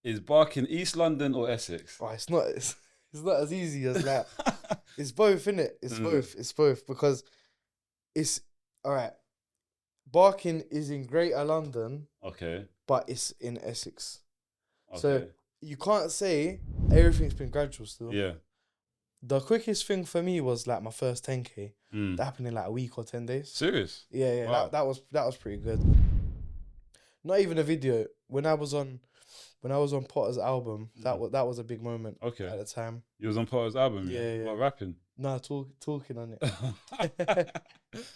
Is Barking East London or Essex? Oh, it's not. It's not as easy as that. It's both, innit? It's both. It's both because it's all right. Barking is in Greater London, Okay. but it's in Essex. Okay. So you can't say everything's been gradual still. Yeah. The quickest thing for me was like my first 10K. Mm. That happened in like a week or 10 days. Serious? Yeah. Wow. That was pretty good. Not even a video. When I was on Potter's album, that was a big moment. Okay. At the time. You was on Potter's album, Yeah. What, rapping? No, talking on it.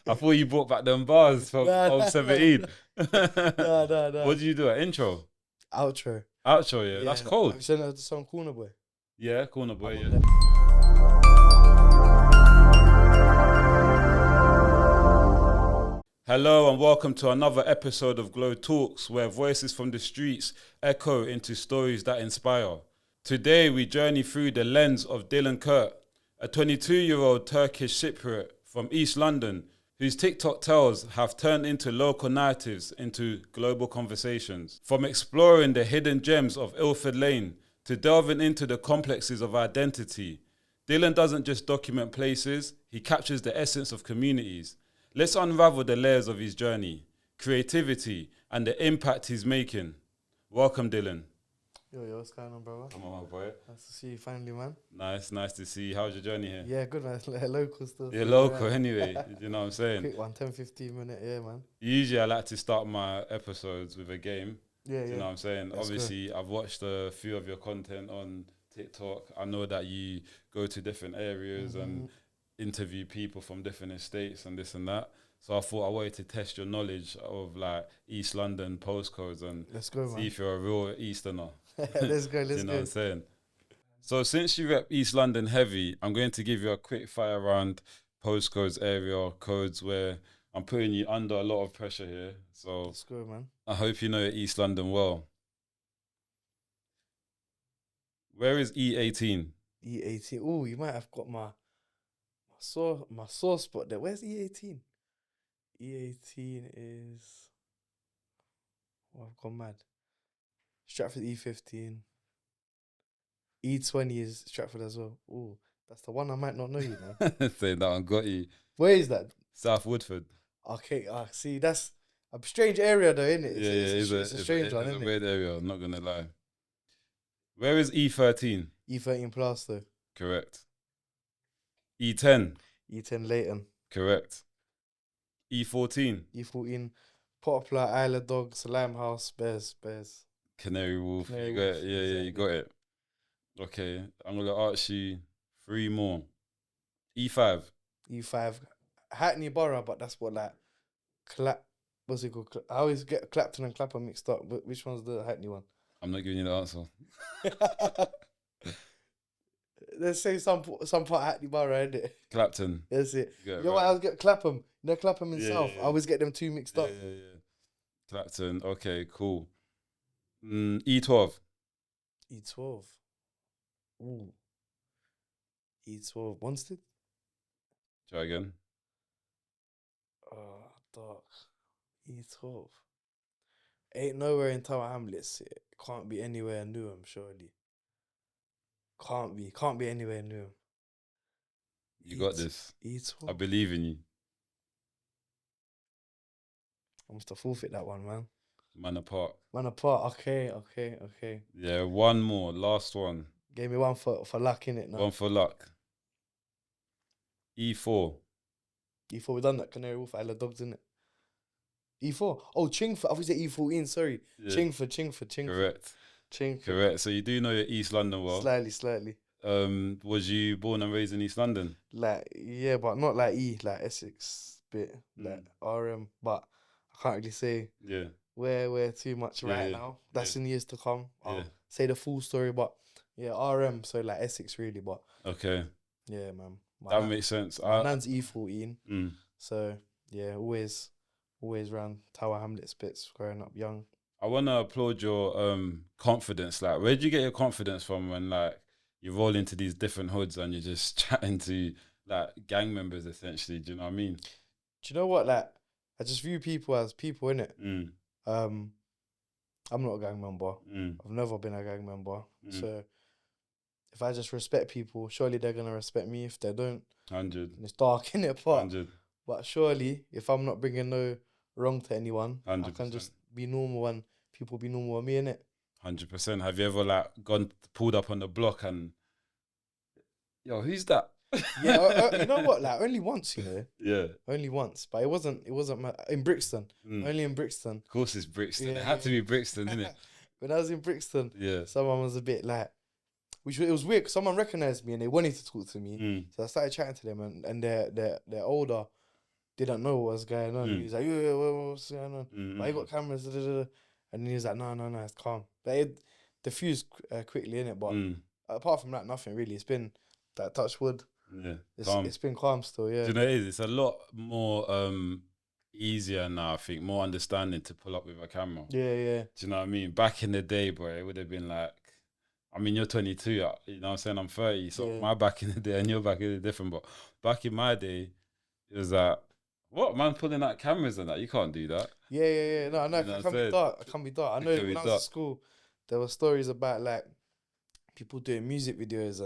I thought you brought back them bars from 17. No. What did you do? An intro? Outro. Outro, yeah. That's cold. Have you seen the song Corner Boy? Yeah, Corner Boy, I'm yeah. on Hello and welcome to another episode of GloTalks, where voices from the streets echo into stories that inspire. Today we journey through the lens of Dilan Kurt, a 22-year-old Turkish Cypriot from East London, whose TikTok tales have turned into local narratives into global conversations. From exploring the hidden gems of Ilford Lane to delving into the complexes of identity, Dilan doesn't just document places, he captures the essence of communities. Let's unravel the layers of his journey, creativity, and the impact he's making. Welcome, Dilan. Yo, what's going on, brother? Come on, my boy. Nice to see you finally, man. Nice to see you. How's your journey here? Yeah, good, man. Local stuff. You're local anyway, you know what I'm saying? Quick one, 10-15 minute, yeah, man. Usually I like to start my episodes with a game. Yeah. You know what I'm saying? Let's Obviously, I've watched a few of your content on TikTok. I know that you go to different areas and interview people from different estates and this and that. So I thought I wanted to test your knowledge of like East London postcodes and Let's go, see man. if you're a real Easterner. Let's go. You know what I'm saying? So since you rep East London heavy, I'm going to give you a quick fire round postcodes, area codes where I'm putting you under a lot of pressure here. So Let's go, man. I hope you know East London well. Where is E18? E18. Oh, you might have got my sore spot there. Where's E18? E18 is... Oh, I've gone mad. Stratford E15. E20 is Stratford as well. Oh, that's the one I might not know, you know. Saying that one got you. Where is that? South Woodford. Okay, see, that's a strange area though, isn't it? It's a strange one, It's isn't a it? weird area, I'm not going to lie. Where is E13? E13 plus though. Correct. E10? E10 Leighton. Correct. E14? E14 Poplar, Isle of Dogs, Limehouse, Bears. Canary Wolf. Canary You got Wolf, it. Yeah, exactly. you got it. Okay, I'm going to ask you 3 more. E5? E5 Hackney Borough, but that's what like what's it called? I always get Clapton and Clapham mixed up, but which one's the Hackney one? I'm not giving you the answer. Let's say some part Hackney Borough, isn't it? Clapton. That's it. You got it You know what? I always get Clapham. You know Clapham in Yeah, South. yeah. I always get them two mixed up. Yeah. Clapton. Okay, cool. E12. E12. Ooh. E12. Wanstead? Try again. Oh, dark. E12. Ain't nowhere in Tower Hamlets. It can't be anywhere near Newham, surely. Can't be anywhere near Newham. You got this. E12. I believe in you. I must have forfeit that one, man. Man apart. Okay. Yeah, one more. Last one. Gave me one for luck, innit? No. One for luck. E4. E4, we done that. Canary Wolf, Isle of Dogs, innit? E4. Oh, Chingford. I was at E14, sorry. Yeah. Chingford. Correct. Chingford. Correct. So you do know your East London well. Slightly. Was you born and raised in East London? Like, yeah, but not like like Essex bit, like RM, but I can't really say Yeah. where too much right now. That's in years to come. I'll Yeah. say the full story, but yeah, RM, so like Essex really, but Okay. yeah, man. That makes sense. My nan's E14, Mm. so yeah, always around Tower Hamlets bits growing up young. I want to applaud your confidence. Like, where did you get your confidence from when like you roll into these different hoods and you're just chatting to like gang members essentially? Do you know what I mean? Do you know what? Like, I just view people as people, innit? I'm not a gang member. I've never been a gang member. So if I just respect people, surely they're gonna respect me. If they don't, 100. and it's dark in it, 100. but surely if I'm not bringing no wrong to anyone, I can 100%. just be normal and people be normal with me, innit? 100%. Have you ever like pulled up on the block and, yo, who's that? Yeah, you know what? Like only once, you know. Yeah. Only once, but it wasn't in Brixton. Only in Brixton. Of course, it's Brixton. Yeah, It had to be Brixton, didn't it? When I was in Brixton, Yeah. someone was a bit like, it was weird. 'Cause someone recognized me and they wanted to talk to me, so I started chatting to them, and they're older, didn't know what was going on. He was like, yeah, what's going on? But I got cameras, and then he was like, no, it's calm. But it diffused quickly, innit? But apart from that, nothing really. It's been that touch wood. Yeah. It's been calm still, yeah. Do you know what it is? It's a lot more easier now, I think, more understanding to pull up with a camera. Yeah. Do you know what I mean? Back in the day, bro, it would have been like, I mean, you're 22, you know what I'm saying? I'm 30, so my back in the day and your back in the different. But back in my day, it was like, what, man, pulling out cameras and that? You can't do that. Yeah. No, You know it can be dark. It can be dark. I know when I was at school, there were stories about like people doing music videos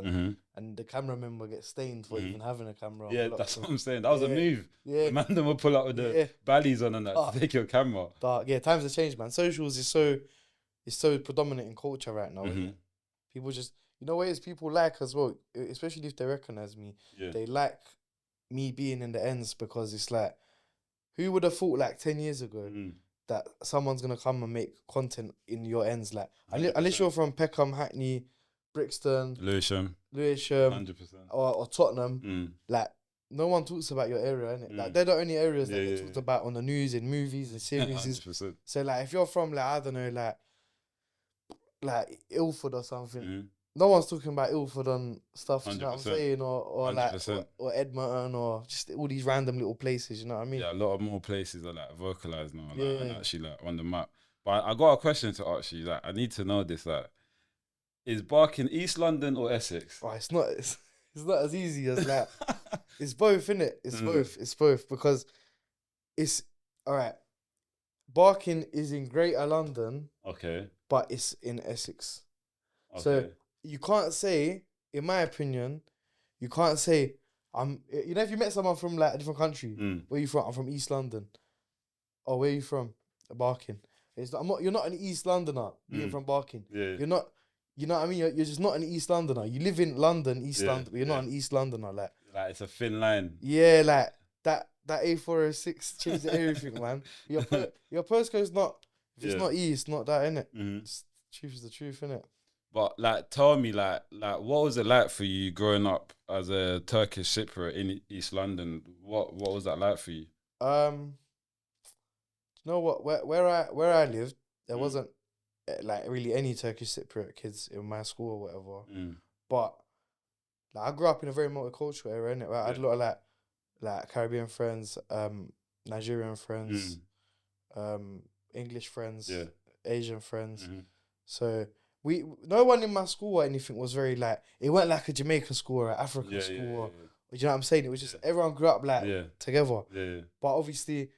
and the cameraman would get stained for even having a camera. Yeah, that's what I'm saying. That was a move. Yeah. Man, them would pull out with the ballies on and that to take your camera. Dark. Yeah, times have changed, man. Socials is so predominant in culture right now. Isn't it? People just, you know what it is, people like as well, especially if they recognize me, they like me being in the ends, because it's like, who would have thought like 10 years ago that someone's going to come and make content in your ends? Like, unless you're from Peckham, Hackney, Brixton, Lewisham, 100%, or Tottenham, like, no one talks about your area, innit? Like, they're the only areas that get talked about on the news, in movies and series. 100%. So, like, if you're from, like, I don't know, like Ilford or something, no one's talking about Ilford and stuff, you know what I'm saying? Or like, or Edmonton, or just all these random little places, you know what I mean? Yeah, a lot of more places are like vocalized now, like, and actually like on the map. But I got a question to ask you, like, I need to know this, like, is Barking East London or Essex? Oh, it's not as easy as like, it's both, innit? It's both, because it's, all right, Barking is in Greater London, okay, but it's in Essex. okay. So you can't say, in my opinion, you can't say, you know, if you met someone from like a different country, where you from? I'm from East London. Oh, where you from? Barking. It's not, you're not an East Londoner being from Barking. Yeah. You're not, you know what I mean? You're just not an East Londoner. You live in London, East London, but you're not an East Londoner. Like it's a thin line. Yeah, like that A406 changes everything, man. Your postcode's not, if it's not E, it's not that, innit? Truth is the truth, innit? But like, tell me, like, what was it like for you growing up as a Turkish Cypriot in East London? What was that like for you? You know what? Where I lived, there wasn't like really any Turkish Cypriot kids in my school or whatever. But like, I grew up in a very multicultural area, innit? Right? I had a lot of like Caribbean friends, Nigerian friends, English friends, Asian friends. So no one in my school or anything was very like, it weren't like a Jamaican school or an African school or you know what I'm saying? It was just everyone grew up like together. But obviously,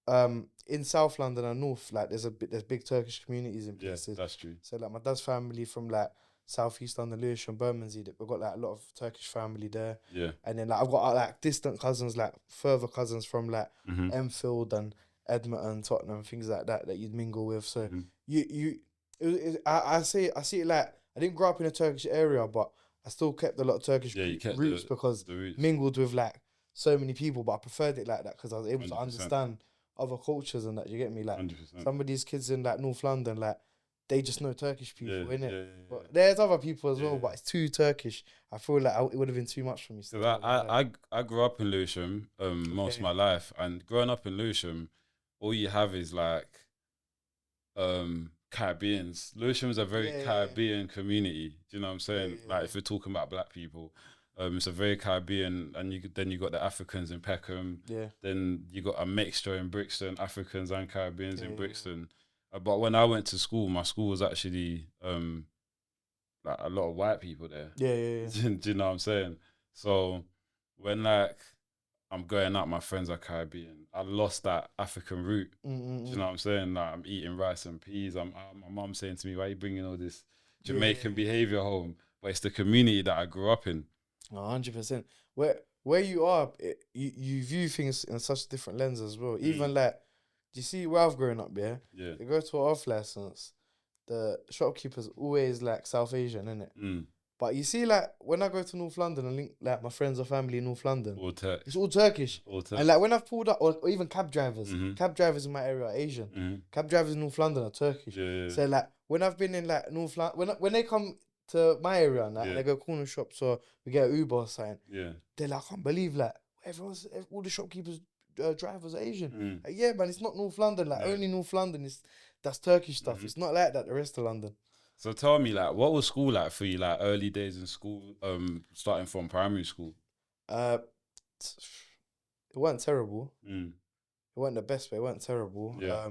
in South London and North, like there's big Turkish communities in places. Yeah, that's true. So like my dad's family from like South East London, Lewisham, Bermondsey, we've got like a lot of Turkish family there. Yeah. And then like I've got like distant cousins, like further cousins from like Enfield and Edmonton, Tottenham, things like that you'd mingle with. So I see it like, I didn't grow up in a Turkish area, but I still kept a lot of Turkish roots because mingled with like so many people, but I preferred it like that because I was able 100%. To understand other cultures and that, you get me? Like 100%. Some of these kids in like North London, like they just know Turkish people, innit? But there's other people as well, but it's too Turkish. I feel like it would have been too much for me. So I grew up in Lewisham most of my life, and growing up in Lewisham, all you have is like Caribbeans. Lewisham is a very Caribbean community. Do you know what I'm saying? Like if we're talking about black people, it's a very Caribbean, and then you got the Africans in Peckham. Yeah. Then you got a mixture in Brixton, Africans and Caribbeans in Brixton. But when I went to school, my school was actually like a lot of white people there. Yeah. Do you know what I'm saying? So when like I'm going out, my friends are Caribbean. I lost that African root. Do you know what I'm saying? Like, I'm eating rice and peas. My mum saying to me, why are you bringing all this Jamaican behavior home? But it's the community that I grew up in. 100%. Where you are, you view things in such a different lens as well. Even like, do you see where I've grown up, yeah? Yeah. You go to an off license, the shopkeeper's always like South Asian, innit? But you see, like, when I go to North London and link, like, my friends or family in North London, it's all Turkish. And, like, when I've pulled up, or even cab drivers, cab drivers in my area are Asian. Cab drivers in North London are Turkish. So, like, when I've been in, like, North London, when they come to my area and, and they go corner shops or we get an Uber or something, they're like, I can't believe, like, all the shopkeepers, drivers are Asian. Like, yeah, man, it's not North London. Like, only North London that's Turkish stuff. It's not like that the rest of London. So tell me, like, what was school like for you, like early days in school, starting from primary school? It wasn't terrible. It wasn't the best, but it wasn't terrible. Yeah.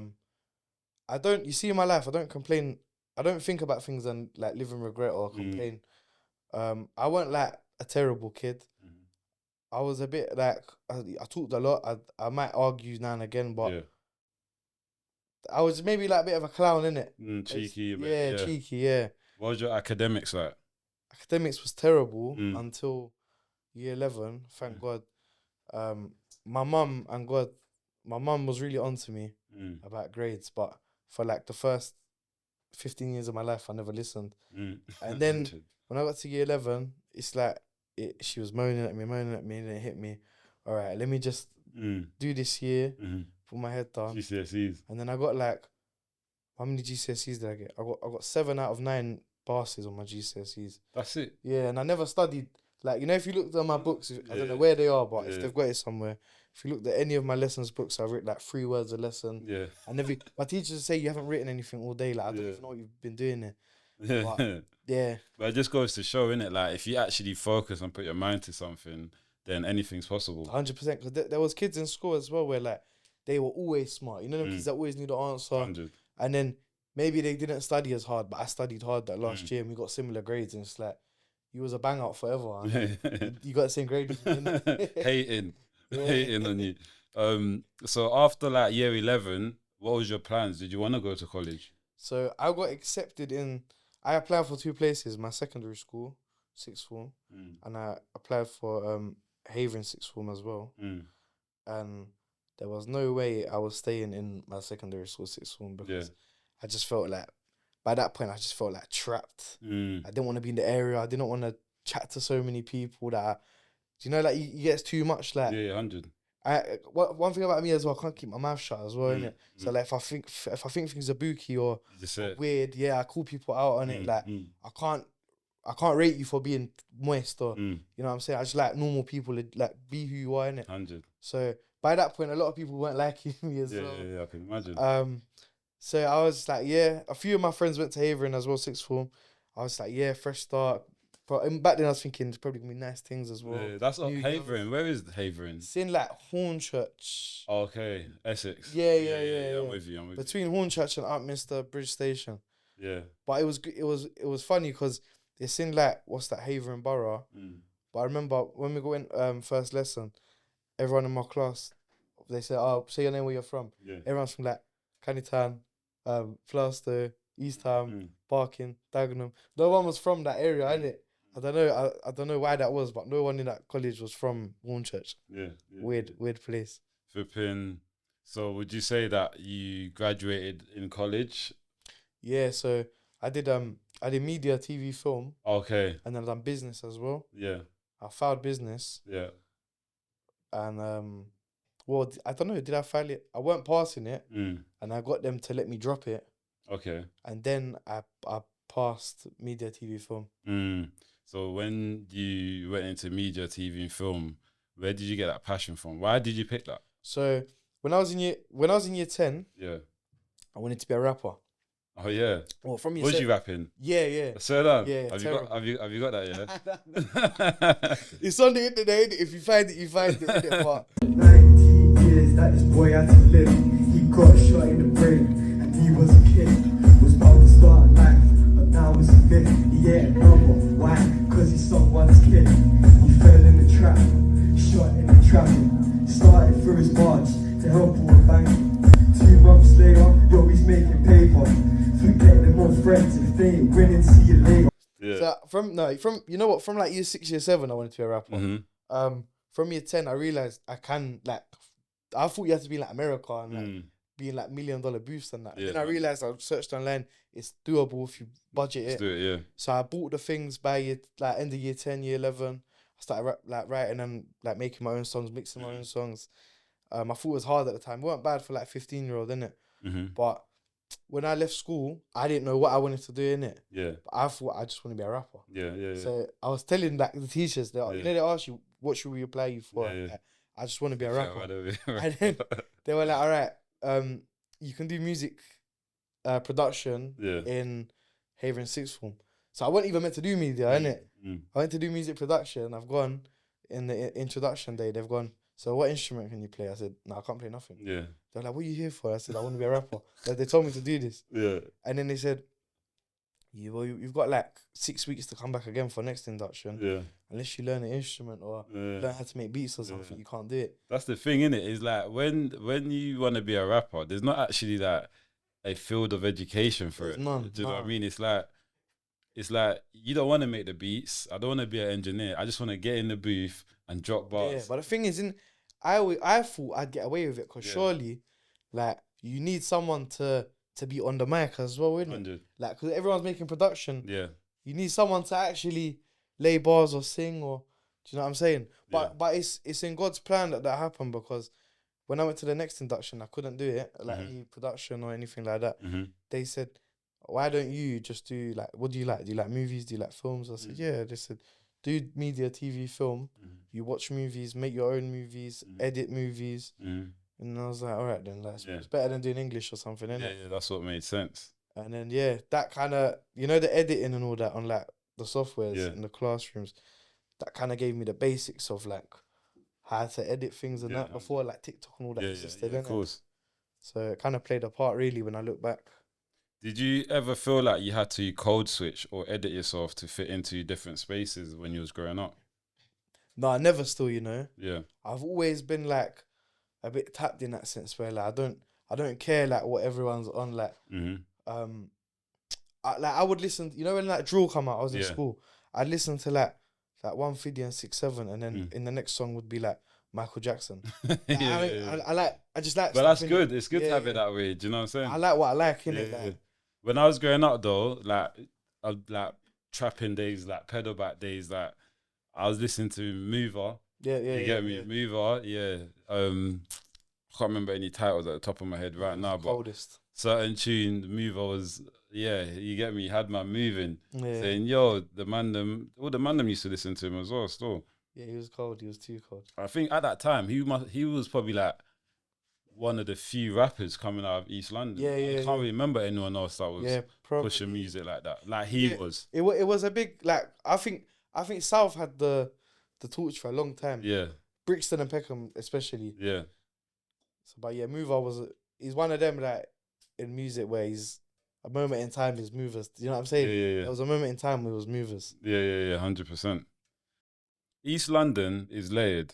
You see in my life, I don't complain. I don't think about things and like live in regret or complain. I wasn't like a terrible kid. I was a bit like, I talked a lot. I might argue now and again, but I was maybe like a bit of a clown, innit? Cheeky. Cheeky, yeah. What was your academics like? Academics was terrible until year 11, thank God. My mum was really onto me about grades, but for like the first 15 years of my life, I never listened. And then when I got to year 11, it's like, she was moaning at me, and it hit me. All right, let me just do this year, put my head down. GCSEs. And then I got like, how many GCSEs did I get? I got 7 out of 9 passes on my GCSEs. That's it? Yeah, and I never studied. Like, you know, if you looked at my books, I don't know where they are, but if they've got it somewhere, if you looked at any of my lessons books, I've written like 3 words a lesson. Yeah. And my teachers say you haven't written anything all day. Like, I don't even know what you've been doing there. But, But it just goes to show, innit? Like, if you actually focus and put your mind to something, then anything's possible. 100%. Because there was kids in school as well where, like, they were always smart. You know, them kids that always knew the answer. 100. And then maybe they didn't study as hard, but I studied hard that last year and we got similar grades. And it's like, you was a bang out forever. You got the same grade as me. Hating on you. So after like year 11, what was your plans? Did you want to go to college? So I got accepted I applied for 2 places, my secondary school, 6th form, and I applied for Havering 6th form as well. And there was no way I was staying in my secondary school 6th form because I just felt like, by that point, I just felt like trapped. I didn't want to be in the area. I didn't want to chat to so many people that, you know, like, you get too much. Like, 100. One thing about me as well, I can't keep my mouth shut as well, innit? So like, if I think things are booky or weird, I call people out on it. Like, I can't rate you for being moist or you know what I'm saying. I just like normal people, like, be who you are, innit? 100. So by that point, a lot of people weren't liking me as well. Yeah, I can imagine. So I was like, a few of my friends went to Havering as well, 6th form. I was like, fresh start. But back then I was thinking it's probably gonna be nice things as well. Yeah, that's not Havering. Where is Havering? It's in like Hornchurch. Oh, okay, Essex. Yeah. I'm with you. Between Hornchurch and Upminster Bridge Station. Yeah. But it was funny because it's in like, what's that, Havering Borough. But I remember when we got in first lesson, everyone in my class, they said, "Oh, say your name, where you're from." Yeah. Everyone's from like Cannytown, Flasto, East Ham, Barking, Dagenham. No one was from that area, innit? I don't know why that was, but no one in that college was from Hornchurch. Yeah. Weird place. Flipping. So would you say that you graduated in college? Yeah, so I did media, TV, film. Okay. And then I done business as well. Yeah. I filed business. Yeah. And well, I don't know, did I file it? I weren't passing it, and I got them to let me drop it. Okay. And then I passed media, TV, film. So when you went into media, TV, and film, where did you get that passion from? Why did you pick that? So when I was in year 10, I wanted to be a rapper. Oh yeah. Well, from year was you rapping? Yeah. So done. Yeah. Have you got that? Yeah. It's on the internet. If you find it, you find it. But 19 years that this boy had to live. He got shot in the brain, and he was a kid. Was about to start life, but now it's a myth. He ain't a number. Why? Cause he's someone's kid. He fell in the trap, shot in the traffic. and see you later. Yeah. So from you know what, from like year 6, year 7, I wanted to be a rapper. From year 10, I realized I can like. I thought you had to be like America and like being like $1 million booths and that. Yeah, Then I realized I searched online. It's doable if you budget Let's it. do it, yeah. So I bought the things by year, like end of year 10, year 11. I started writing and like making my own songs, mixing my own songs. I thought it was hard at the time. It weren't bad for like 15-year-old, innit? But when I left school, I didn't know what I wanted to do, innit? Yeah. But I thought I just want to be a rapper. Yeah. So I was telling like the teachers, you know, they ask you, what should we apply you for? Yeah. Like, I just want to be a rapper. Yeah, And then they were like, all right, you can do music production in Haven Sixth Form. So I wasn't even meant to do media, innit? I went to do music production. I've gone in the introduction day. They've gone, so what instrument can you play? I said, no, I can't play nothing. Yeah. They're like, what are you here for? I said, I want to be a rapper. They told me to do this. Yeah. And then they said, you've got like 6 weeks to come back again for next induction. Yeah. Unless you learn an instrument or learn how to make beats or something, you can't do it. That's the thing, innit? Is like when you want to be a rapper, there's not actually like a field of education for it. None. Do you know what I mean? It's like you don't want to make the beats. I don't want to be an engineer. I just want to get in the booth and drop bars. Yeah, but the thing is, I thought I'd get away with it because surely, like, you need someone to be on the mic as well, innit? 100. Like, because everyone's making production. Yeah. You need someone to actually lay bars or sing or, do you know what I'm saying? But it's in God's plan that happened, because when I went to the next induction, I couldn't do it, like any production or anything like that. They said, why don't you just do, like, what do you like? Do you like movies? Do you like films? I said, yeah. They said, do media, TV, film. You watch movies, make your own movies, edit movies. And I was like, all right then, it's better than doing English or something, innit? Yeah, that's what made sense. And then, that kind of, you know, the editing and all that on, like, the softwares in the classrooms, that kind of gave me the basics of, like, how to edit things and that before, like, TikTok and all that existed, of course. So it kind of played a part, really, when I look back. Did you ever feel like you had to code switch or edit yourself to fit into different spaces when you was growing up? No, I never still, you know. Yeah. I've always been, like, a bit tapped in that sense where, like, I don't care, like, what everyone's on, like, I would listen, you know, when like drill come out, I was in school, I'd listen to like 150 and 6-7, and then in the next song would be like Michael Jackson. I just like. But that's good. It's good to have it that way. Do you know what I'm saying? I like what I like, innit? Like, when I was growing up though, like trapping days, like pedal back days, like I was listening to Mover. You get me? Mover, I can't remember any titles at the top of my head right now, but certain tune, Mover was, you get me, had man moving, saying, yo, all the man them used to listen to him as well still. Yeah, he was cold, he was too cold. I think at that time, he was probably like one of the few rappers coming out of East London. I can't remember anyone else that was pushing music like that. Like he was. It was a big, like, I think South had the torch for a long time. Yeah. Brixton and Peckham especially. Yeah. So, but Mover he's one of them, like, in music where he's a moment in time is Movers. You know what I'm saying? Yeah. There was a moment in time where it was Movers. Yeah, 100%. East London is layered.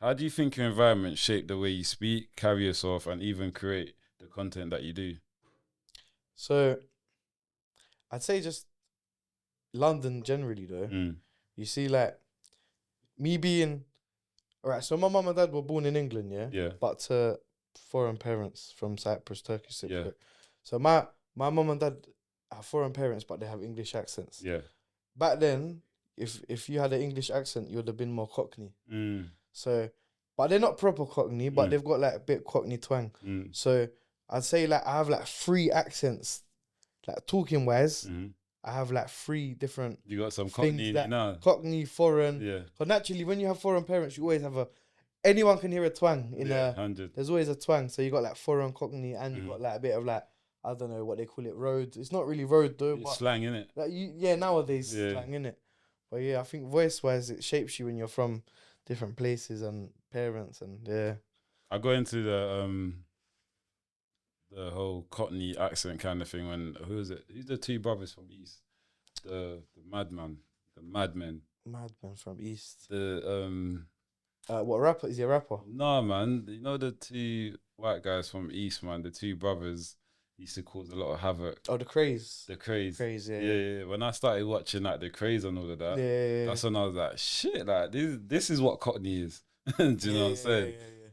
How do you think your environment shaped the way you speak, carry yourself, and even create the content that you do? So, I'd say just London generally, though. You see, like, me being... All right, so my mum and dad were born in England, Yeah. But to foreign parents from Cyprus, Turkish, Cypriot. So my mum and dad are foreign parents, but they have English accents. Yeah. Back then, if you had an English accent, you would have been more Cockney. So, but they're not proper Cockney, but they've got like a bit Cockney twang. So I'd say like I have like 3 accents, like talking wise. I have like 3 different. You got some Cockney in it now. Cockney, foreign. Yeah. Because naturally, when you have foreign parents, you always have anyone can hear a twang in 100. There's always a twang. So you got like foreign Cockney, and you got like a bit of like, I don't know what they call it, road. It's not really road though. It's but slang, innit? Like nowadays slang, innit? But I think voice wise, it shapes you when you're from different places and parents and I go into the whole Cockney accent kind of thing when who's the 2 brothers from East, the madmen from East. What rapper is he? A rapper? No, man. You know the 2 white guys from East, man. The 2 brothers. used to cause a lot of havoc. Oh, the craze. The craze. Craze, yeah. Yeah. When I started watching like the craze and all of that, Yeah. that's when I was like, shit, like this is what Cockney is. Do you know what I'm saying? Yeah.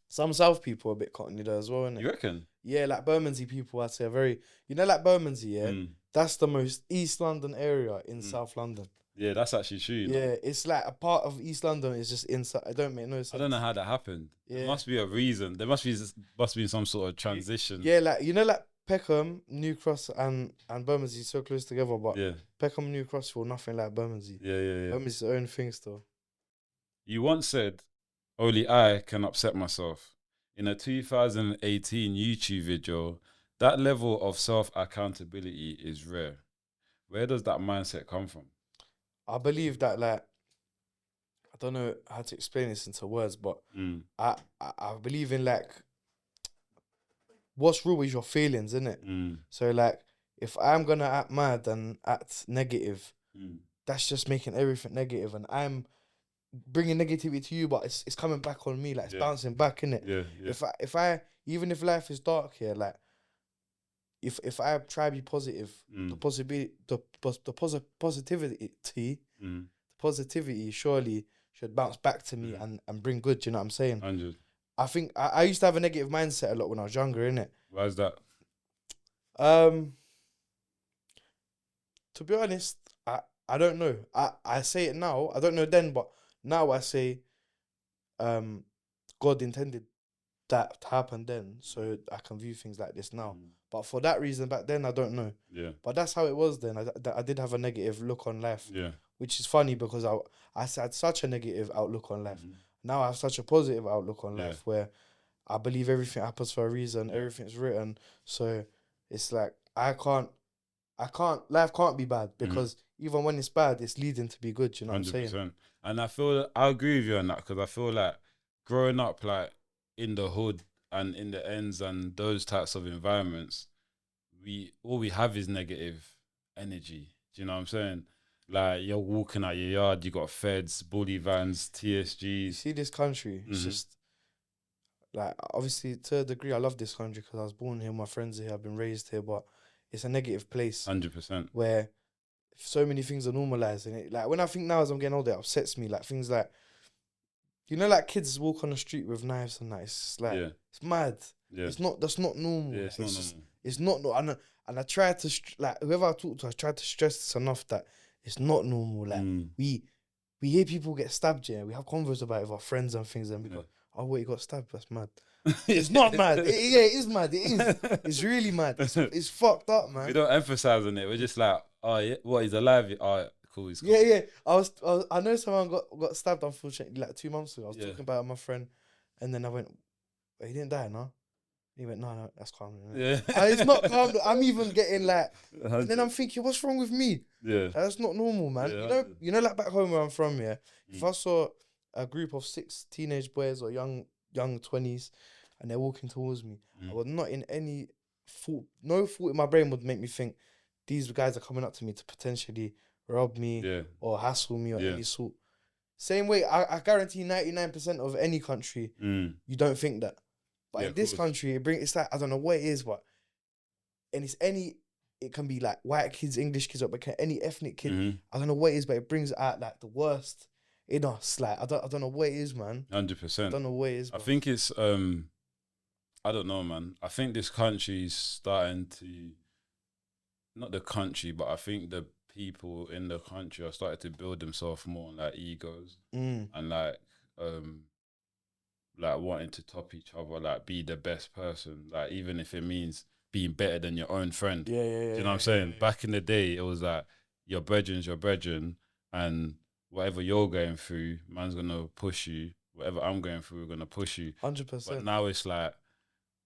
Some South people are a bit Cockney though as well, innit? You reckon? Yeah, like Bermondsey people, I'd say are very, like Bermondsey, yeah? That's the most East London area in South London. Yeah, that's actually true. Yeah, it's like a part of East London is just inside. I don't make no sense. I don't know how that happened. Yeah. There must be a reason. There must be some sort of transition. Yeah, like like Peckham, New Cross, and Bermondsey so close together, but Peckham, New Cross feel nothing like Bermondsey. Yeah. Bermondsey's their own thing still. You once said, "Only I can upset myself." In a 2018 YouTube video, that level of self accountability is rare. Where does that mindset come from? I believe that, like, I don't know how to explain this into words, but I believe in, like, what's real is your feelings, innit? So, like, if I'm gonna act mad and act negative, that's just making everything negative, and I'm bringing negativity to you, but it's coming back on me, like it's bouncing back, innit? Yeah. If I even if life is dark here, like if I try to be positive, the positivity surely should bounce back to me and bring good. Do you know what I'm saying? 100. I think I used to have a negative mindset a lot when I was younger, innit? Why is that? To be honest, I don't know. I say it now. I don't know then, but now I say, God intended that to happen then, so I can view things like this now. But for that reason back then, I don't know. Yeah. But that's how it was then. I did have a negative look on life. Yeah. Which is funny because I had such a negative outlook on life. Now I have such a positive outlook on life where I believe everything happens for a reason. Everything's written. So it's like life can't be bad because even when it's bad, it's leading to be good. You know 100%. What I'm saying? And I agree with you on that because I feel like growing up like in the hood and in the ends and those types of environments, all we have is negative energy. Do you know what I'm saying? Like you're walking out your yard, you got feds, bully vans, TSGs. You see this country, it's just like obviously to a degree I love this country because I was born here, my friends are here, I've been raised here, but it's a negative place. 100%. Where so many things are normalized, and it, like when I think now as I'm getting older, it upsets me. Like things like, like kids walk on the street with knives and that. It's just like it's mad. Yeah. That's not normal. Yeah, it's not normal. It's not normal. And I try to like whoever I talk to, I try to stress this enough that it's not normal. Like we hear people get stabbed. Yeah, we have convos about it with our friends and things, and we go, "Oh wait, you got stabbed? That's mad." It's not mad. It is mad. It is. It's really mad. It's fucked up, man. We don't emphasize on it. We're just like, oh yeah, what, he's alive? Oh, cool, he's cool. Yeah. I know someone got stabbed, unfortunately, like 2 months ago. I was talking about it with my friend, and then I went, "But he didn't die, no?" He went, "No, that's calm." Yeah. It's not calm. I'm even getting like, and then I'm thinking, what's wrong with me? Yeah. That's not normal, man. Yeah, you know, like back home where I'm from, yeah. If I saw a group of 6 teenage boys or young 20s, and they're walking towards me, I would not in any thought, no thought in my brain would make me think these guys are coming up to me to potentially rob me or hassle me or any sort. Same way, I guarantee 99% of any country, you don't think that. But in this country, it's like, I don't know what it is, but, and it can be like white kids, English kids, or any ethnic kid. I don't know what it is, but it brings out like the worst in us. Like, I don't know what it is, man. 100%. I don't know what it is. I think it's, I don't know, man. I think this country is starting to, not the country, but I think the people in the country are starting to build themselves more on like egos and like wanting to top each other, like be the best person, like even if it means being better than your own friend. Yeah. Do you know what I'm saying? Yeah. Back in the day, it was like your brethren's your brethren, and whatever you're going through, man's gonna push you. Whatever I'm going through, we're gonna push you. 100%. But now it's like,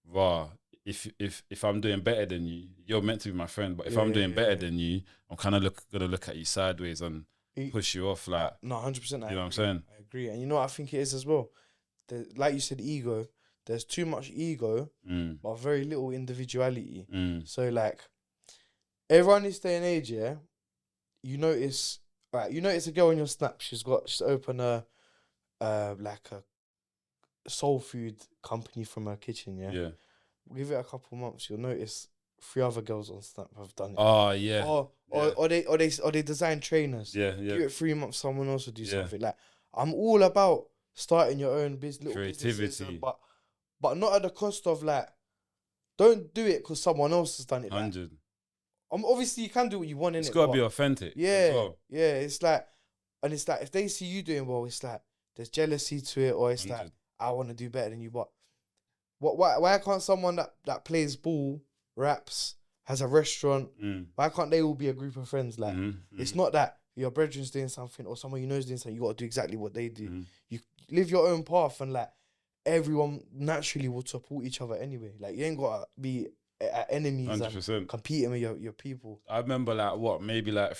raw. If I'm doing better than you, you're meant to be my friend. But if I'm doing better than you, I'm kind of gonna look at you sideways and push you off. Like, no, 100%. You know what I'm saying? I agree, and you know what I think it is as well. Like you said, ego. There's too much ego, but very little individuality. So like, everyone in this day and age, yeah, you notice a girl on your Snap. She's opened a like a soul food company from her kitchen, yeah. give it a couple months, you'll notice 3 other girls on Snap have done it. Oh yeah. Or they design trainers. Yeah. Give it 3 months, someone else will do Yeah. something. Like, I'm all about starting your own business, Creativity. but not at the cost of like, don't do it because someone else has done it. Like, 100. Obviously you can do what you want in It's it. got to be authentic. Yeah, as well. yeah. It's like, and it's like if they see you doing well, it's like there's jealousy to it, or it's 100. like I want to do better than you. But why can't someone that plays ball, raps, has a restaurant? Why can't they all be a group of friends? Like, it's not that your brethren's doing something or someone you know is doing something. You got to do exactly what they do. You live your own path, and like everyone naturally will support each other anyway. Like, you ain't got to be enemies 100%. and competing with your people. I remember like maybe like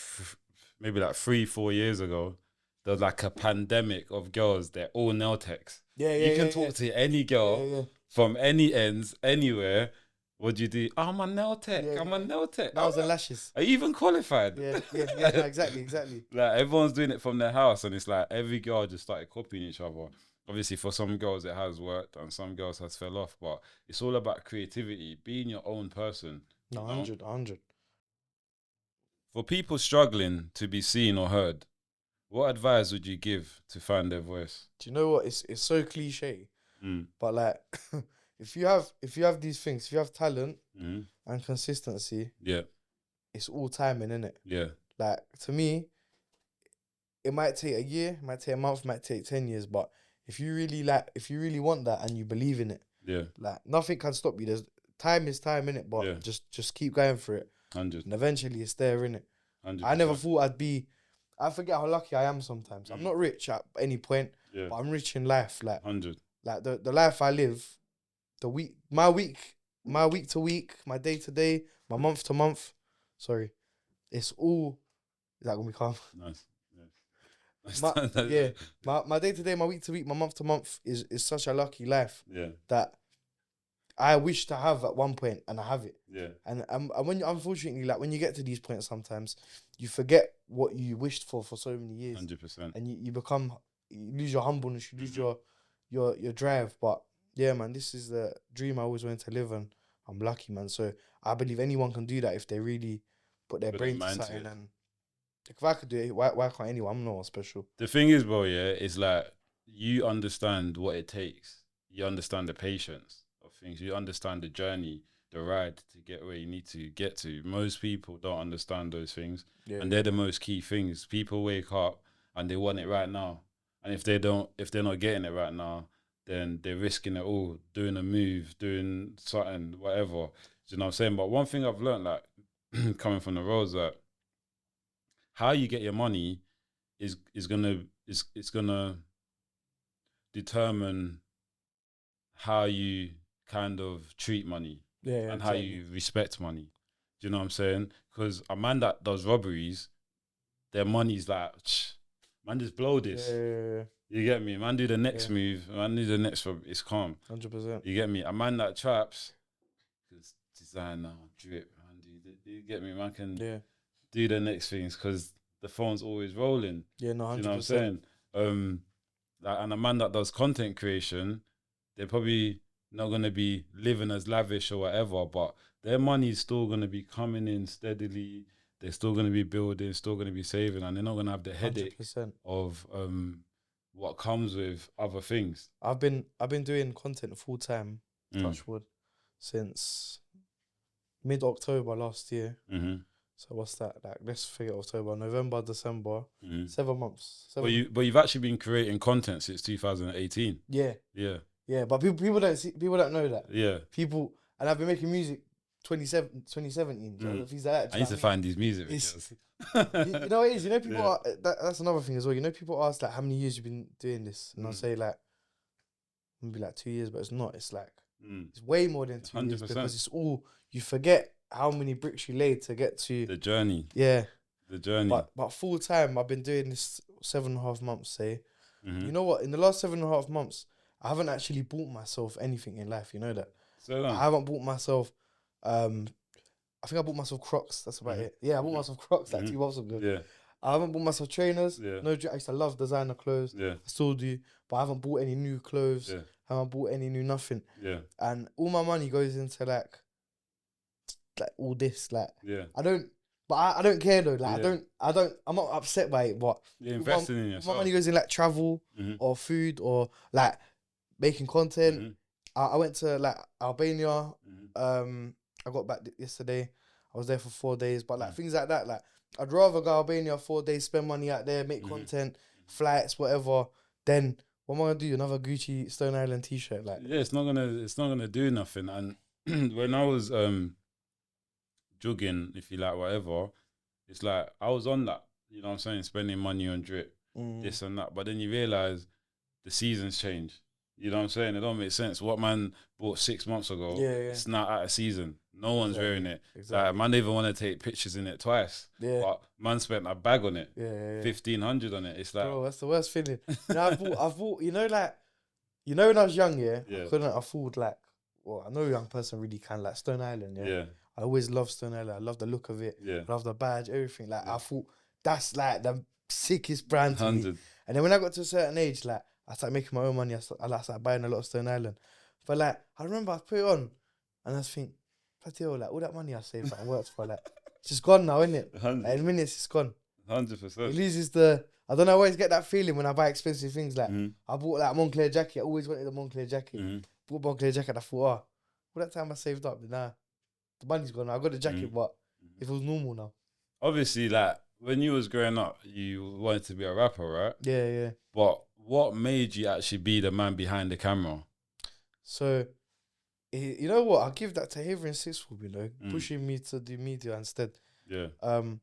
3-4 years ago, there was like a pandemic of girls. They're all nail techs. You can talk to any girl from any ends, anywhere. What do you do? Oh, I'm a nail tech. I'm a nail tech. Nails and lashes. Are you even qualified? Yeah, exactly. Like, everyone's doing it from their house, and it's like every girl just started copying each other. Obviously, for some girls it has worked, and some girls has fell off. But it's all about creativity, being your own person. No, 100. For people struggling to be seen or heard, what advice would you give to find their voice? Do you know what? It's so cliche, but like, if you have these things, if you have talent and consistency, it's all timing, innit? Yeah. Like, to me, it might take a year, it might take a month, it might take 10 years, but if you really want that and you believe in it, like, nothing can stop you. There's time is time, innit? But just keep going for it. 100. And eventually it's there, innit? 100%. I never thought I forget how lucky I am sometimes. I'm not rich at any point, but I'm rich in life. Like, 100. Like, the life I live, my week to week, my day to day, my month to month. Sorry, it's all. Is that gonna be calm? Nice. My day to day, my week to week, my month to month is such a lucky life. Yeah. That I wish to have at one point, and I have it. Yeah. And when unfortunately, like, when you get to these points, sometimes you forget what you wished for so many years. 100%. And you lose your humbleness, you lose your drive. But yeah, man, this is the dream I always wanted to live, and I'm lucky, man. So I believe anyone can do that if they really put their brain to something. And if I could do it, why can't anyone? I'm not special. The thing is, bro, it's like you understand what it takes. You understand the patience of things. You understand the journey, the ride to get where you need to get to. Most people don't understand those things, and they're the most key things. People wake up and they want it right now, and if they're not getting it right now, then they're risking it all, doing a move, doing something, whatever. Do you know what I'm saying? But one thing I've learned, like, coming from the roads, that how you get your money is gonna determine how you kind of treat money and how you respect money. Do you know what I'm saying? Because a man that does robberies, their money's like, man, just blow this. You get me? Man, do the next move. Man, do the next rob. It's calm. 100%. You get me? A man that traps, because designer, drip, man, you get me? Man can do the next things because the phone's always rolling. Yeah, no, 100%. You know what I'm saying? And a man that does content creation, they're probably not going to be living as lavish or whatever, but their money's still going to be coming in steadily. They're still going to be building, still going to be saving, and they're not going to have the headache 100%. Of what comes with other things. I've been doing content full time, touch wood, since mid-October last year. So what's that? Like, let's figure October, November, December, 7 months. But you've actually been creating content since 2018. Yeah. But people don't know that. Yeah. And I've been making music 2017. Things like that. I need to find these music videos. You know what it is? You know, people are, that's another thing as well. You know, people ask, like, how many years you've been doing this? And I'll say, like, maybe like 2 year, but it's not. It's like, it's way more than 2 years, because it's all, you forget how many bricks you laid to get to the journey. Yeah. The journey. But full time, I've been doing this 7.5 months, say. You know what? In the last 7.5 months, I haven't actually bought myself anything in life. You know that? So I haven't bought myself, I think I bought myself Crocs. That's about it. Yeah, I bought myself Crocs like 2 months ago. Yeah. I haven't bought myself trainers. Yeah. No, I used to love designer clothes. Yeah. I still do, but I haven't bought any new clothes. Yeah. I haven't bought any new nothing. Yeah. And all my money goes into like all this. Like Yeah. I don't care though. Like Yeah. I'm not upset by it. But You're investing in my yourself. money goes in like travel or food or like making content. I went to like Albania. I got back yesterday. I was there for 4 days, but like things like that, like I'd rather go Albania 4 days, spend money out there, make content, flights, whatever. Then what am I gonna do? Another Gucci Stone Island T-shirt, like Yeah, it's not gonna do nothing. And when I was jogging, if you like, whatever, it's like I was on that. You know what I'm saying? Spending money on drip, this and that. But then you realise the seasons change. You know what I'm saying? It don't make sense. What man bought 6 months ago, it's not out of season. No one's wearing it. Like, man don't even want to take pictures in it twice. Yeah. But man spent a bag on it. 1,500 on it. It's like, bro, that's the worst feeling. You know, I've bought, you know, like, you know, when I was young, I couldn't afford like, well, I know a young person really can, like Stone Island, I always love Stone Island. I love the look of it. I love the badge, everything. Like, I thought that's like the sickest brand to me. And then when I got to a certain age, like, I started making my own money. I started buying a lot of Stone Island. But like, I remember I put it on and I was thinking, bloody hell, like all that money I saved and worked for, like, it's just gone now, isn't it? Like, in minutes, it's gone. 100%. It loses the, I don't know, I always get that feeling when I buy expensive things. Like, I bought like a Moncler jacket. I always wanted a Moncler jacket. Bought a Moncler jacket. I thought, all that time I saved up, nah, the money's gone now. I got the jacket, but if it was normal now. Obviously, like, when you was growing up, you wanted to be a rapper, right? Yeah. But what made you actually be the man behind the camera? So, you know what? I'll give that to Haver in sixth form, you know, pushing me to do media instead. Yeah. When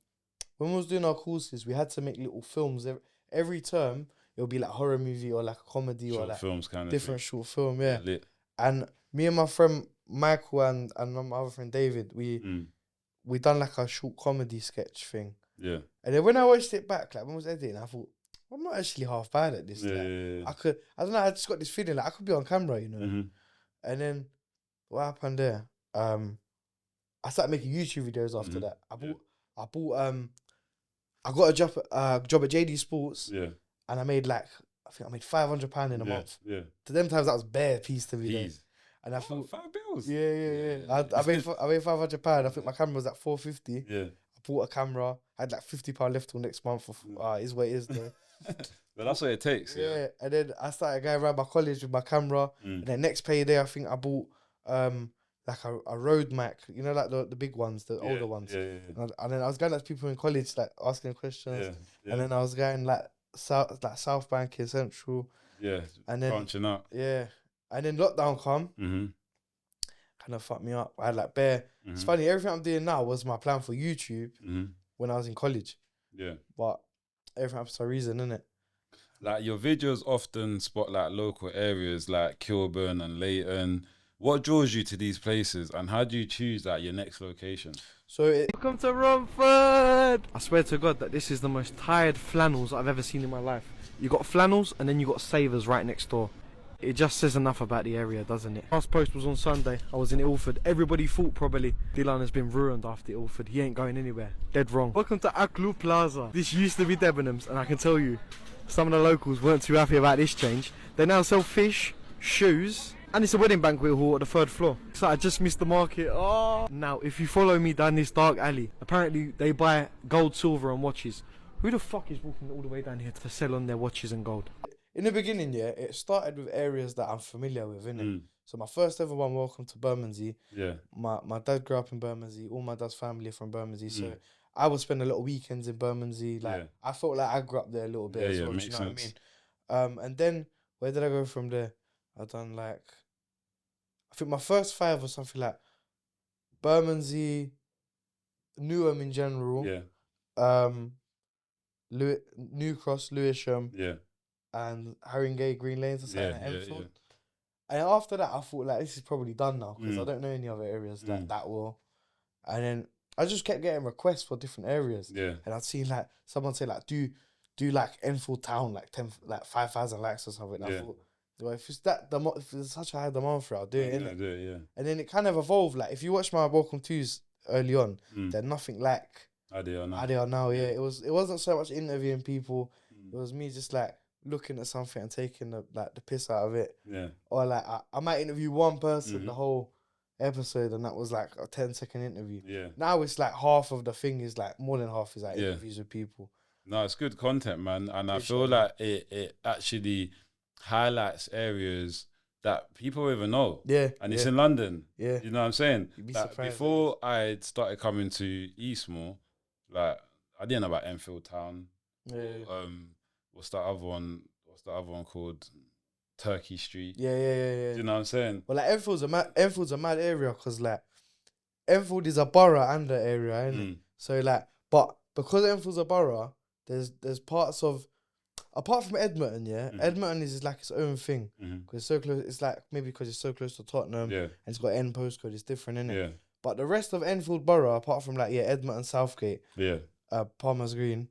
we was doing our courses, we had to make little films. Every term, it'll be like a horror movie or like a comedy Short or like films kind of different thing. short film, yeah. Lit. And me and my friend Michael and my other friend David, we done like a short comedy sketch thing. Yeah. And then when I watched it back, like when I was editing, I thought, I'm not actually half bad at this. Yeah. I don't know, I just got this feeling like I could be on camera, you know. And then what happened there? I started making YouTube videos after that. I got a job at JD Sports. Yeah. And I made like, I think I made £500 in a month. Yeah. To them times that was bare piece to me there. And I thought, £5. Yeah. I made £500. I think my camera was at £450. Yeah. I bought a camera. I had like £50 left till next month. Is what it is though. But that's what it takes. Yeah. And then I started going around my college with my camera. And then next payday, I think I bought like a road mic, you know, like the big ones, the older ones. Yeah. And then I was going to people in college, like asking questions. Yeah. And then I was going like South Bank in Central. Yeah. And then branching up. Yeah. And then lockdown come. Kind of fucked me up. I had like bare. It's funny, everything I'm doing now was my plan for YouTube when I was in college. Yeah. But everything happens for a reason, innit? Like, your videos often spotlight local areas like Kilburn and Leighton. What draws you to these places, and how do you choose like your next location? So welcome to Romford. I swear to God that this is the most tired flannels I've ever seen in my life. You got flannels and then you got Savers right next door. It just says enough about the area, doesn't it? Last post was on Sunday. I was in Ilford. Everybody thought probably Dilan has been ruined after Ilford. He ain't going anywhere. Dead wrong. Welcome to Aklu Plaza. This used to be Debenhams, and I can tell you, some of the locals weren't too happy about this change. They now sell fish, shoes, and it's a wedding banquet hall at the 3rd floor. So I just missed the market. Oh! Now, if you follow me down this dark alley, apparently they buy gold, silver and watches. Who the fuck is walking all the way down here to sell on their watches and gold? In the beginning, it started with areas that I'm familiar with, innit? So my first ever one, welcome to Bermondsey. Yeah. My dad grew up in Bermondsey. All my dad's family are from Bermondsey. So I would spend a lot of weekends in Bermondsey. Like, I felt like I grew up there a little bit as well. Makes you know sense. what I mean? And then, where did I go from there? I done like, I think my first 5 was something like Bermondsey, Newham in general. Yeah. New Cross, Lewisham. Yeah. And Haringey, Green Lanes or something like Enfield. And after that, I thought like this is probably done now because I don't know any other areas that well. And then I just kept getting requests for different areas. Yeah. And I'd seen like someone say like do like Enfield Town like 5,000 likes or something. And I thought, well, if it's such a high demand for it, I'll do it. Yeah, do it. Yeah. And then it kind of evolved. Like if you watch my Welcome Twos early on, they're nothing like How they are now. how they are now. Yeah, it wasn't so much interviewing people. It was me just like looking at something and taking the piss out of it. Yeah. Or like I might interview one person the whole episode, and that was like a 10-second interview. Yeah. Now it's like half of the thing is like more than half is like interviews with people. No, it's good content, man. And I feel like it actually highlights areas that people even know. Yeah. And it's in London. Yeah. You know what I'm saying? You'd be Like, surprised. before I started coming to East more, like I didn't know about Enfield Town. Yeah. What's the other one called? Turkey Street. Yeah. Do you know what I'm saying? Well, like Enfield's a mad area because like Enfield is a borough and an area, isn't it? So like, but because Enfield's a borough, there's parts of, apart from Edmonton, Edmonton is like its own thing because it's so close. It's like maybe because it's so close to Tottenham, and it's got N postcode. It's different, innit? Yeah. But the rest of Enfield borough, apart from like Edmonton, Southgate, Palmer's Green,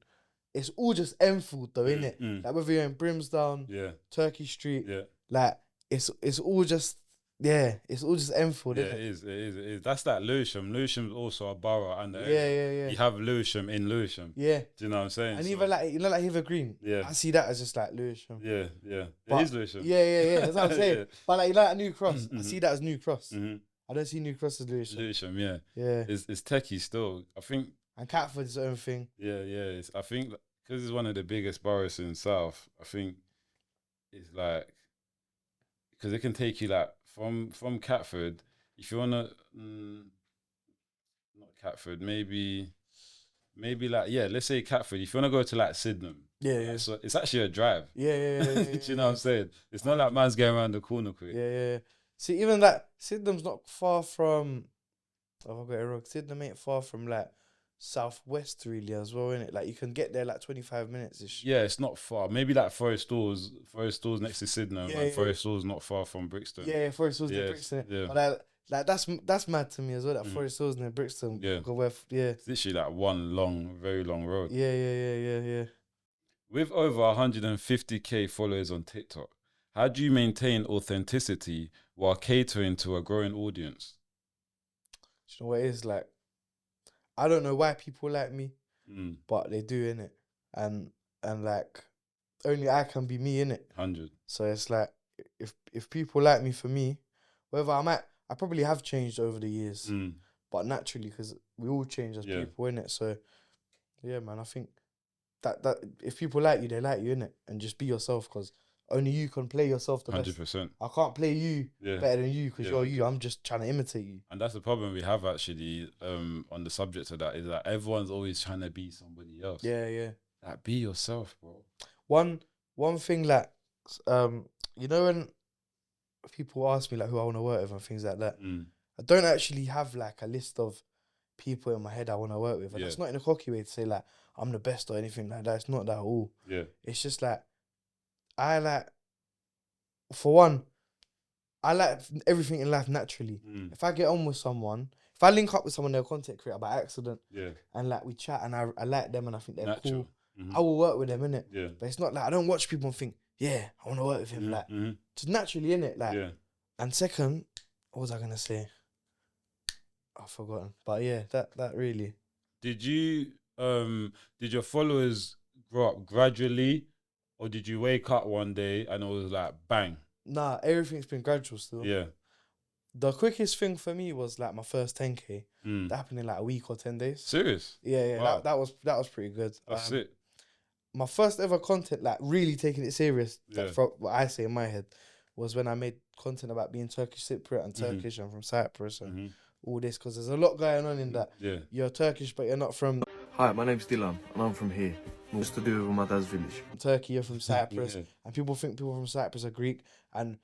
it's all just Enfield though, innit? Like whether you're in Brimsdown, Turkey Street, like it's all just it's all just Enfield, Yeah, innit? it is. That's like Lewisham. Lewisham's also a borough and area. You have Lewisham in Lewisham. Yeah. Do you know what I'm saying? And even like, you know, like Hither Green. Yeah. I see that as just like Lewisham. Yeah. But, It is Lewisham. Yeah. That's what I'm saying. Yeah. But like, you know, like New Cross. I see that as New Cross. Mm-hmm. I don't see New Cross as Lewisham. Lewisham, yeah. Yeah. It's techie still. I think. And Catford's its own thing. Yeah. I think because it's one of the biggest boroughs in the South, I think it's like, because it can take you like from Catford, if you wanna not Catford, maybe like let's say Catford, if you wanna go to like Sydenham, so it's actually a drive. Yeah. Do you know what I'm saying? It's not like man's going around the corner quick. Yeah. See, even like Sydenham's not far from. Oh, I got it wrong. Sydenham ain't far from like southwest really as well, innit? Like you can get there like 25 minutes ish. Yeah, it's not far. Maybe like Forest Stores next to Sydenham, and Forest Stores not far from Brixton. Yeah, Forest Stores near Brixton. Yeah. But like that's mad to me as well. That Forest Stores near Brixton. Yeah. It's literally like one very long road. Yeah. With over 150k followers on TikTok, how do you maintain authenticity while catering to a growing audience? Do you know what it is like? I don't know why people like me, but they do, innit? And like only I can be me, innit? 100. So it's like if people like me for me, whether I probably have changed over the years, but naturally because we all change as people, innit? So yeah, man, I think that if people like you, they like you, innit? And just be yourself because only you can play yourself the 100%. best. I can't play you better than you because you're you. I'm just trying to imitate you. And that's the problem we have actually on the subject of that, is that everyone's always trying to be somebody else. Yeah. Like, be yourself, bro. One thing, like, you know when people ask me like who I want to work with and things like that, I don't actually have like a list of people in my head I want to work with. And it's not in a cocky way to say like I'm the best or anything like that. It's not that at all. Yeah. It's just like for one, I like everything in life naturally. If I get on with someone, if I link up with someone, they're a content creator by accident, and like we chat and I like them and I think they're cool, I will work with them, innit? Yeah. But it's not like I don't watch people and think, I want to work with him. Like, just naturally, innit? Like, and second, what was I gonna say? I've forgotten. But yeah, that really. Did your followers grow up gradually? Or did you wake up one day and it was like, bang? Nah, everything's been gradual still. Yeah. The quickest thing for me was like my first 10K. That happened in like a week or 10 days. Serious? Yeah. Wow. That was pretty good. That's it. My first ever content, like really taking it serious, like from what I say in my head, was when I made content about being Turkish Cypriot and Turkish and from Cyprus and all this, because there's a lot going on in that. Yeah. You're Turkish, but you're not from... Hi, my name's Dilan, and I'm from here. Just to do with my dad's village. Turkey, you're from Cyprus, and people think people from Cyprus are Greek, and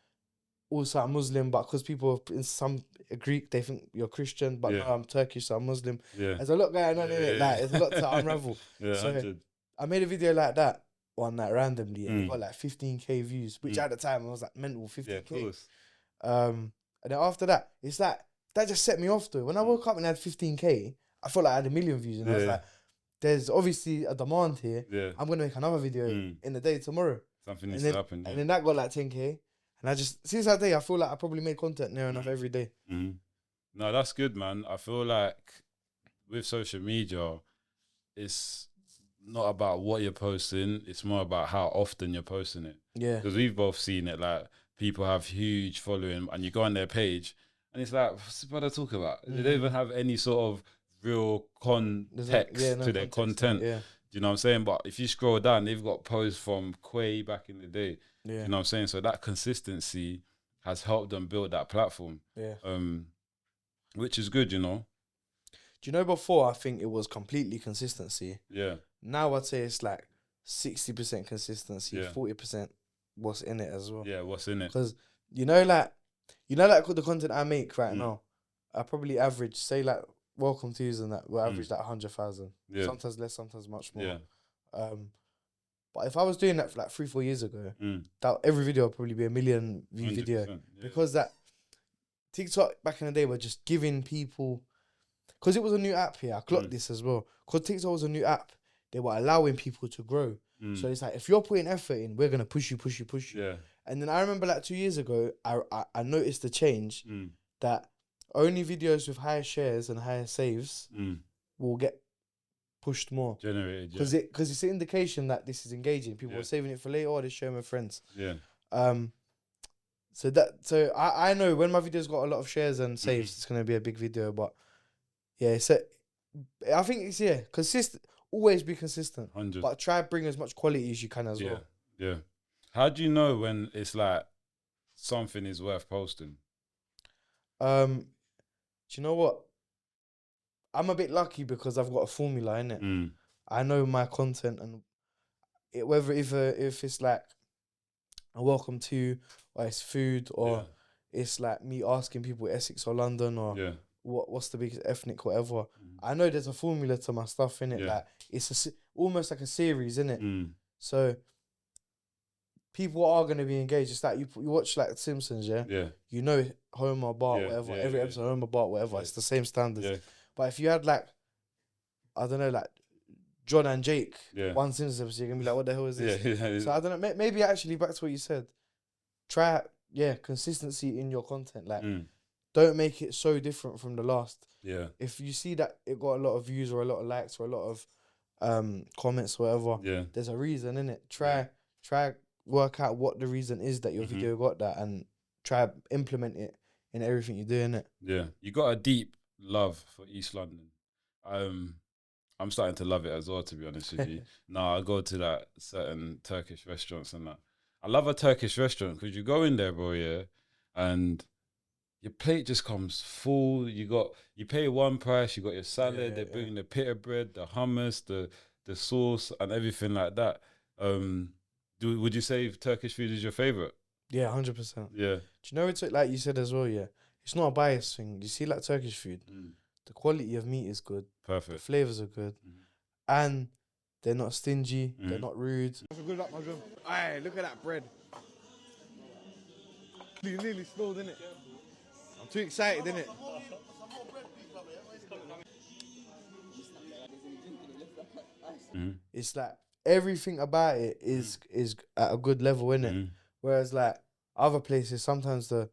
also I'm Muslim, but because people in some are Greek, they think you're Christian, but no, I'm Turkish, so I'm Muslim. Yeah. There's a lot going on in it, like, there's a lot to unravel. So I made a video like that one night randomly, and it got like 15k views, which at the time I was like mental, 15k. Yeah, of course. And then after that, it's like, that just set me off though. When I woke up and I had 15k, I felt like I had 1 million views, and I was like, there's obviously a demand here. Yeah. I'm going to make another video in the day tomorrow. Something needs to happen. And then that got like 10k. And I just, since that day, I feel like I probably made content near enough every day. No, that's good, man. I feel like with social media, it's not about what you're posting. It's more about how often you're posting it. Yeah. Because we've both seen it. Like people have huge following, and you go on their page, and it's like, what's what I talk about? They don't even have any sort of real context to their content. Yeah. Do you know what I'm saying? But if you scroll down, they've got posts from way back in the day. Yeah. You know what I'm saying? So that consistency has helped them build that platform. Yeah. Which is good, you know. Do you know before I think it was completely consistency? Yeah. Now I'd say it's like 60% consistency, Yeah. 40% what's in it as well. Yeah, what's in it? Because like the content I make right now, I probably average, say like Welcome Tuesday and that, we'll average like 100,000. Yeah. Sometimes less, sometimes much more. Yeah. But if I was doing that for like 3-4 years ago, that every video would probably be a million view video. Yeah. Because that TikTok back in the day were just giving people, because it was a new app here, I clocked this as well. Because TikTok was a new app, they were allowing people to grow. So it's like, if you're putting effort in, we're going to push you. Yeah. And then I remember like 2 years ago, I noticed the change that only videos with higher shares and higher saves will get pushed more. Generated, Because it's an indication that this is engaging. People are saving it for later, or they're sharing with friends. Yeah. So I know when my video's got a lot of shares and saves, it's gonna be a big video. But yeah, I think it's consistent. Always be consistent. 100. But try bring as much quality as you can as well. Yeah. How do you know when it's like something is worth posting? Do you know what? I'm a bit lucky because I've got a formula in it. I know my content, and whether if it's like a welcome to, or it's food, or it's like me asking people Essex or London, or what's the biggest ethnic, whatever. I know there's a formula to my stuff in it. Like it's almost like a series, in it. So people are gonna be engaged. It's like you watch like Simpsons, you know Homer, Bart, whatever. Every episode Homer, Bart, whatever. It's the same standards. But if you had like, I don't know, like John and Jake, one Simpsons episode, you're gonna be like, what the hell is this? So I don't know. Maybe actually back to what you said. Try consistency in your content. Like, don't make it so different from the last. Yeah. If you see that it got a lot of views or a lot of likes or a lot of comments or whatever, there's a reason in it. Try work out what the reason is that your video got that, and try implement it in everything you do, in it. Yeah. You got a deep love for East London. I'm starting to love it as well, to be honest with you. I go to that certain Turkish restaurants and that. I love a Turkish restaurant because you go in there, bro, and your plate just comes full. You pay one price, you got your salad, they're bringing the pita bread, the hummus, the sauce, and everything like that. Would you say Turkish food is your favorite? Yeah, 100%. Yeah. Do you know it's like you said as well? Yeah, it's not a bias thing. You see, like Turkish food, the quality of meat is good. Perfect. The flavors are good, and they're not stingy. They're not rude. Good luck, my drum. Aye, look at that bread. You nearly spilled, innit? I'm too excited, innit? It's like everything about it is at a good level, innit? Whereas like other places, sometimes the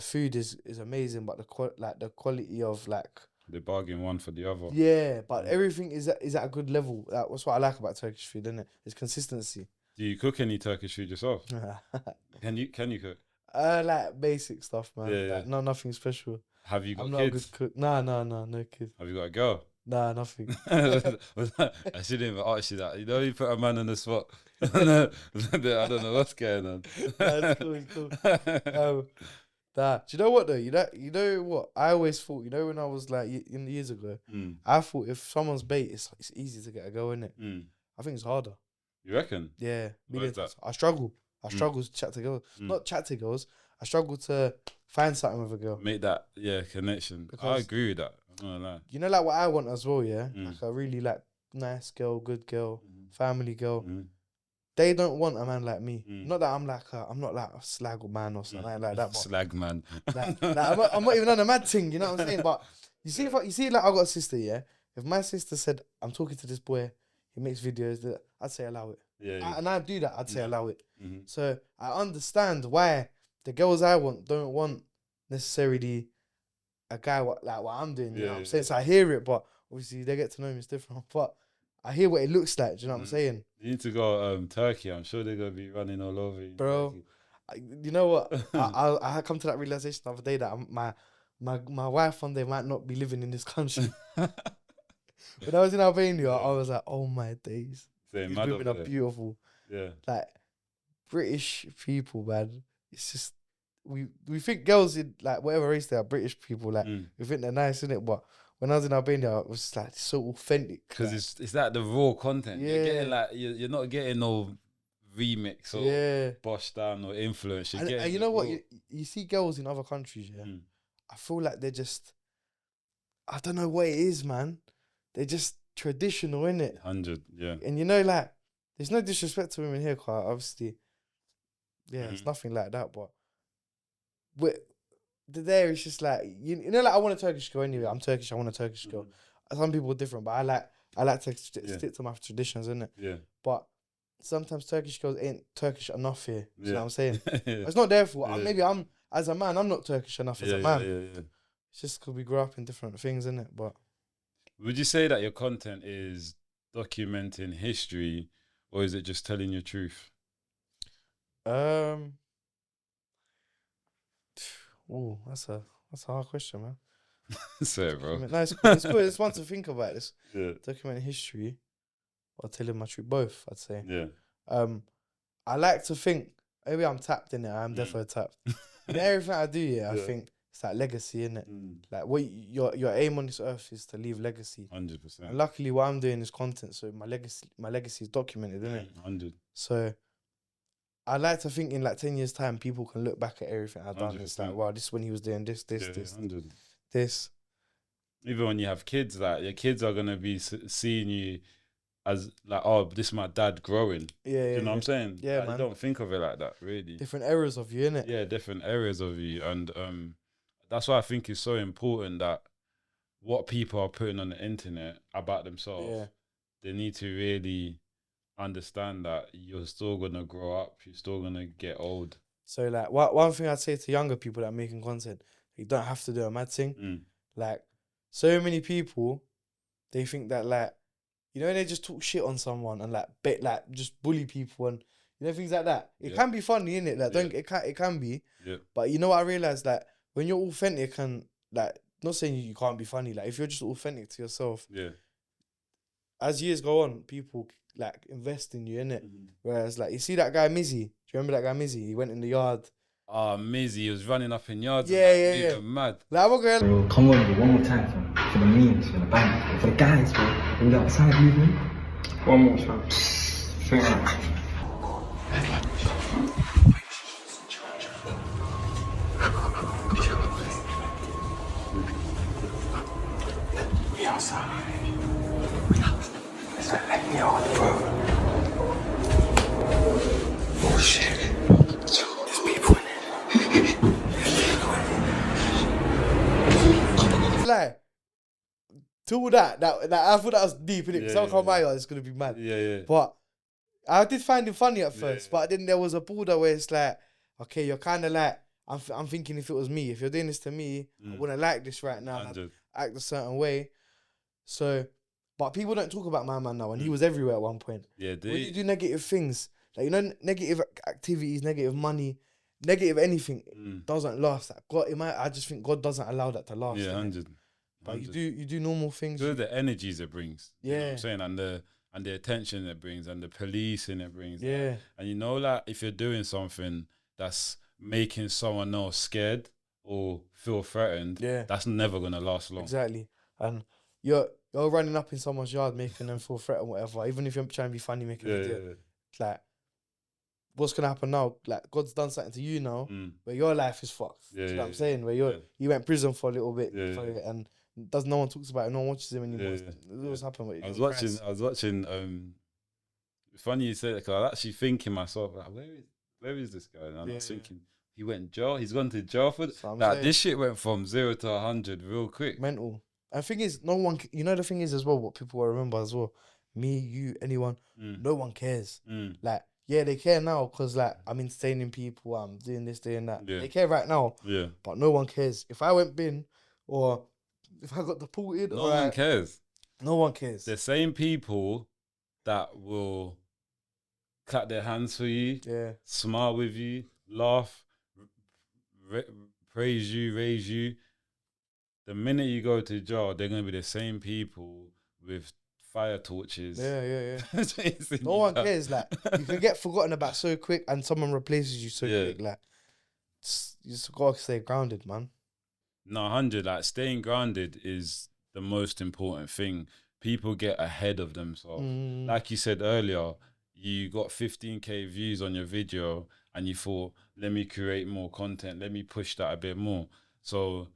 food is amazing, but the quality of like the bargain one for the other. Yeah, but everything is at a good level. That's what I like about Turkish food, isn't it? It's consistency. Do you cook any Turkish food yourself? Can you cook? Like basic stuff, man. Yeah, like, no, nothing special. Have you got I'm kids? not a good cook. No kids. Have you got a girl? Nah, nothing. I shouldn't even ask you that. You know, you put a man on the spot. I don't know what's going on. That's cool. It's cool. Do you know what though? You know what? I always thought, when I was like in years ago, I thought if someone's bait, it's easy to get a go, innit? I think it's harder. You reckon? Yeah. Why is that? I struggle to chat to girls. Not chat to girls. I struggle to find something with a girl. Make that connection. Because I agree with that. I'm not gonna lie. You know, like what I want as well, yeah? Like a really like nice girl, good girl, family girl. They don't want a man like me. Not that I'm not like a slag man or something like that. But slag man. I'm not even on a mad thing, you know what I'm saying? But you see, like I got a sister, yeah? If my sister said, I'm talking to this boy, he makes videos, I'd say allow it. Yeah. And I do that, I'd say allow it. So I understand why the girls I want don't want necessarily a guy like what I'm doing, you know what I'm saying? So I hear it, but obviously they get to know me, it's different. But I hear what it looks like. Do you know what I'm saying, You need to go Turkey. I'm sure they're gonna be running all over you, bro? You know what? I come to that realization the other day that my wife one day might not be living in this country. When I was in Albania, I was like, oh my days, Saying these mad women over are there. beautiful. Yeah. Like British people, man. It's just we think girls in like whatever race they are, British people, like we think they're nice, innit? But when I was in Albania, it was just like so authentic. Because like, it's like the raw content. You're getting Yeah. like you're not getting no remix or yeah. bosh down or influence. You're And getting you the know what? raw. You see girls in other countries, yeah. Mm. I feel like they're just, I don't know what it is, man. They're just traditional, innit? 100, yeah. And you know, like, there's no disrespect to women here, quite obviously. Yeah, it's Mhm. nothing like that, but there it's just like you know, like I want a Turkish girl anyway. I'm Turkish. I want a Turkish girl. Some people are different, but I like to stick to my traditions, innit? Yeah. But sometimes Turkish girls ain't Turkish enough here. You know what I'm saying? Yeah. It's not their fault. Yeah. Maybe I'm as a man, I'm not Turkish enough as a man. Yeah. It's just because we grew up in different things, innit? But Would you say that your content is documenting history, or is it just telling your truth? oh, that's a hard question, man. Say it, bro. No, it's cool. It's cool. It's one to think about. This Yeah. documenting history or telling my truth, both. I'd say. Yeah. I like to think. Maybe I'm tapped in it. I'm definitely tapped. In everything I do, I think it's like legacy, innit? Like what your aim on this earth is to leave legacy. 100%. And luckily, what I'm doing is content, so my legacy is documented, innit? 100. So I like to think in like 10 years' time, people can look back at everything I've done. It's like, 100%. wow, this is when he was doing this, Yeah, 100. this. Even when you have kids, like your kids are gonna be seeing you as like, oh, this is my dad growing. Yeah, You know what I'm saying? Yeah, like, man. You don't think of it like that, really. Different eras of you, innit? Yeah, different areas of you, and that's why I think it's so important that what people are putting on the internet about themselves, they need to really understand that you're still gonna grow up, you're still gonna get old. So like, one thing I'd say to younger people that are making content, you don't have to do a mad thing. Like, so many people, they think that like, you know, they just talk shit on someone and like just bully people and you know things like that. It can be funny, innit? Like, it can be. Yeah. But you know what I realized, like when you're authentic and like, not saying you can't be funny, like if you're just authentic to yourself, as years go on, people like invest in you, innit? Whereas like you see that guy Mizzy, do you remember that guy Mizzy? He went in the yard. Mizzy, he was running up in yards. Yeah. Mad. Like, I'm going. Bro, come on, bro, one more time, fam. For the memes, for the band, for the guys, bro. In the outside movement. One more time. Sing it. We outside. It's like, let me out, bro. Oh shit. There's people in it. Like, till that I thought that was deep, innit? Yeah, Someone come by, it's gonna be mad. Yeah. But I did find it funny at first, but then there was a border where it's like, okay, you're kind of like, I'm thinking if it was me, if you're doing this to me, I wouldn't like this right now. I'd act a certain way. So, but people don't talk about my man now, and he was everywhere at one point. Yeah, when you do negative things, like, you know, negative activities, negative money, negative anything, doesn't last. Like God, I just think God doesn't allow that to last. Yeah, 100. But you do normal things. The energies it brings. Yeah. You know what I'm saying? And the attention it brings and the policing it brings. Yeah. And you know, like if you're doing something that's making someone else scared or feel threatened, that's never gonna last long. Exactly. And you're running up in someone's yard making them feel threatened, whatever. Even if you're trying to be funny, making a video. It's like, what's gonna happen now? Like God's done something to you now, where your life is fucked. You know what I'm saying? Where you went prison for a little bit, and no one talks about it, no one watches him anymore. What's happened? I was watching. It's funny you say that because I was actually thinking myself, like, where is this guy? And I was thinking he went jail. He's gone to jail for like this shit went from 0 to 100 real quick. Mental. And the thing is, no one. You know the thing is as well. What people will remember as well. Me, you, anyone. No one cares. Like. Yeah, they care now because like I'm entertaining people, I'm doing this, doing that. Yeah. They care right now. Yeah. But no one cares. If I went bin or if I got deported, no one cares. No one cares. The same people that will clap their hands for you, smile with you, laugh, praise you, raise you. The minute you go to jail, they're going to be the same people with fire torches. Yeah. No one cares. Like, you can get forgotten about so quick and someone replaces you so quick. Like, you just got to stay grounded, man. No, 100. Like, staying grounded is the most important thing. People get ahead of themselves. Like you said earlier, you got 15K views on your video and you thought, let me create more content. Let me push that a bit more. So,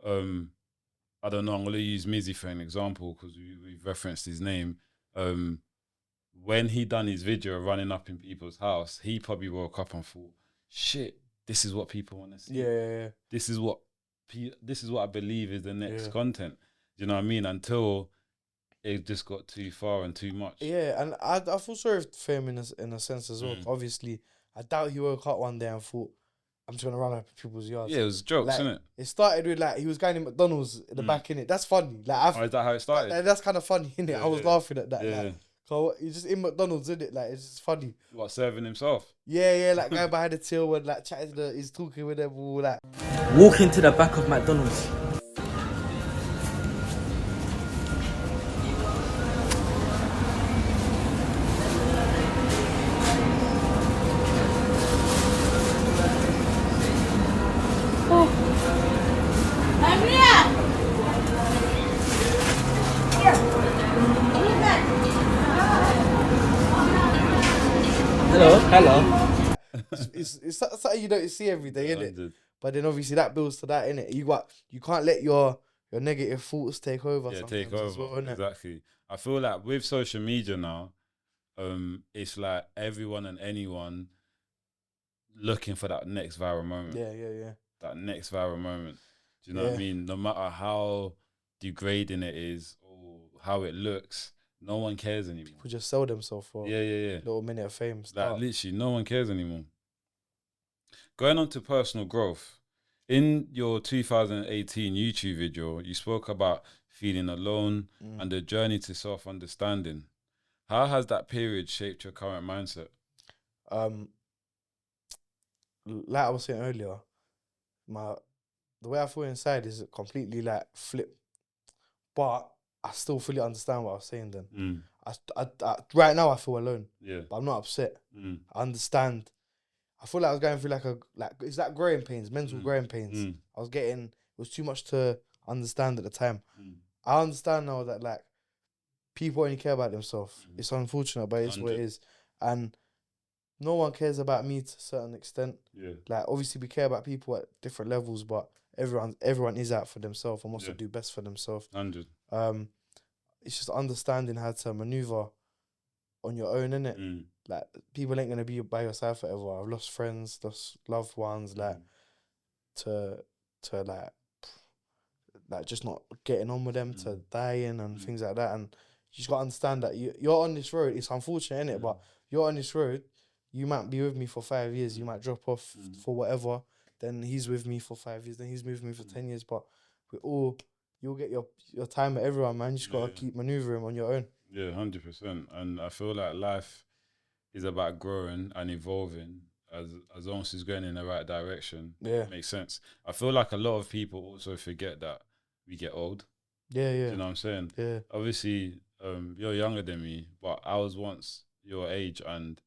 I don't know, I'm going to use Mizzy for an example because we've referenced his name. When he done his video running up in people's house, he probably woke up and thought, shit, this is what people want to see. Yeah. This is what I believe is the next content. Do you know what I mean? Until it just got too far and too much. Yeah, and I feel sorry for him in a sense as well. Obviously, I doubt he woke up one day and thought, I'm just going to run up people's yards. Yeah, it was jokes, like, innit? It started with, like, he was going in McDonald's in the back, innit? That's funny. Like, is that how it started? That's kind of funny, innit? I was laughing at that. Yeah. Like, so he's just in McDonald's, innit? Like, it's just funny. What, serving himself? Yeah, like, going behind the till and, like, chatting to he's talking with them, all that. Walk into the back of McDonald's. Hello. It's something you don't see every day, innit? But then obviously that builds to that, innit? You can't let your negative thoughts take over. Yeah, take over. Well, exactly. I feel like with social media now, it's like everyone and anyone looking for that next viral moment. Yeah. That next viral moment. Do you know what I mean? No matter how degrading it is or how it looks, no one cares anymore. People just sell themselves for a little minute of fame. Like, literally, no one cares anymore. Going on to personal growth. In your 2018 YouTube video, you spoke about feeling alone and the journey to self-understanding. How has that period shaped your current mindset? Like I was saying earlier, the way I feel inside is completely like flip. But I still fully understand what I was saying then. I right now I feel alone. Yeah. But I'm not upset. I understand. I feel like I was going through it's like growing pains, mental growing pains. It was too much to understand at the time. I understand now that like people only care about themselves. It's unfortunate, but it's what it is. And no one cares about me to a certain extent. Yeah. Like obviously we care about people at different levels, but everyone is out for themselves and wants to do best for themselves. 100. It's just understanding how to maneuver on your own, innit? Like people ain't gonna be by your side forever. I've lost friends, lost loved ones, like to just not getting on with them, to dying and things like that. And you just gotta understand that you're on this road. It's unfortunate, innit? But you're on this road. You might be with me for 5 years. You might drop off for whatever. Then he's with me for 5 years. Then he's with me for 10 years. But you'll get your time at everyone, man. You just gotta keep maneuvering on your own. Yeah, 100%. And I feel like life is about growing and evolving as long as it's going in the right direction. Yeah. It makes sense. I feel like a lot of people also forget that we get old. Yeah. Do you know what I'm saying? Yeah. Obviously, you're younger than me, but I was once your age and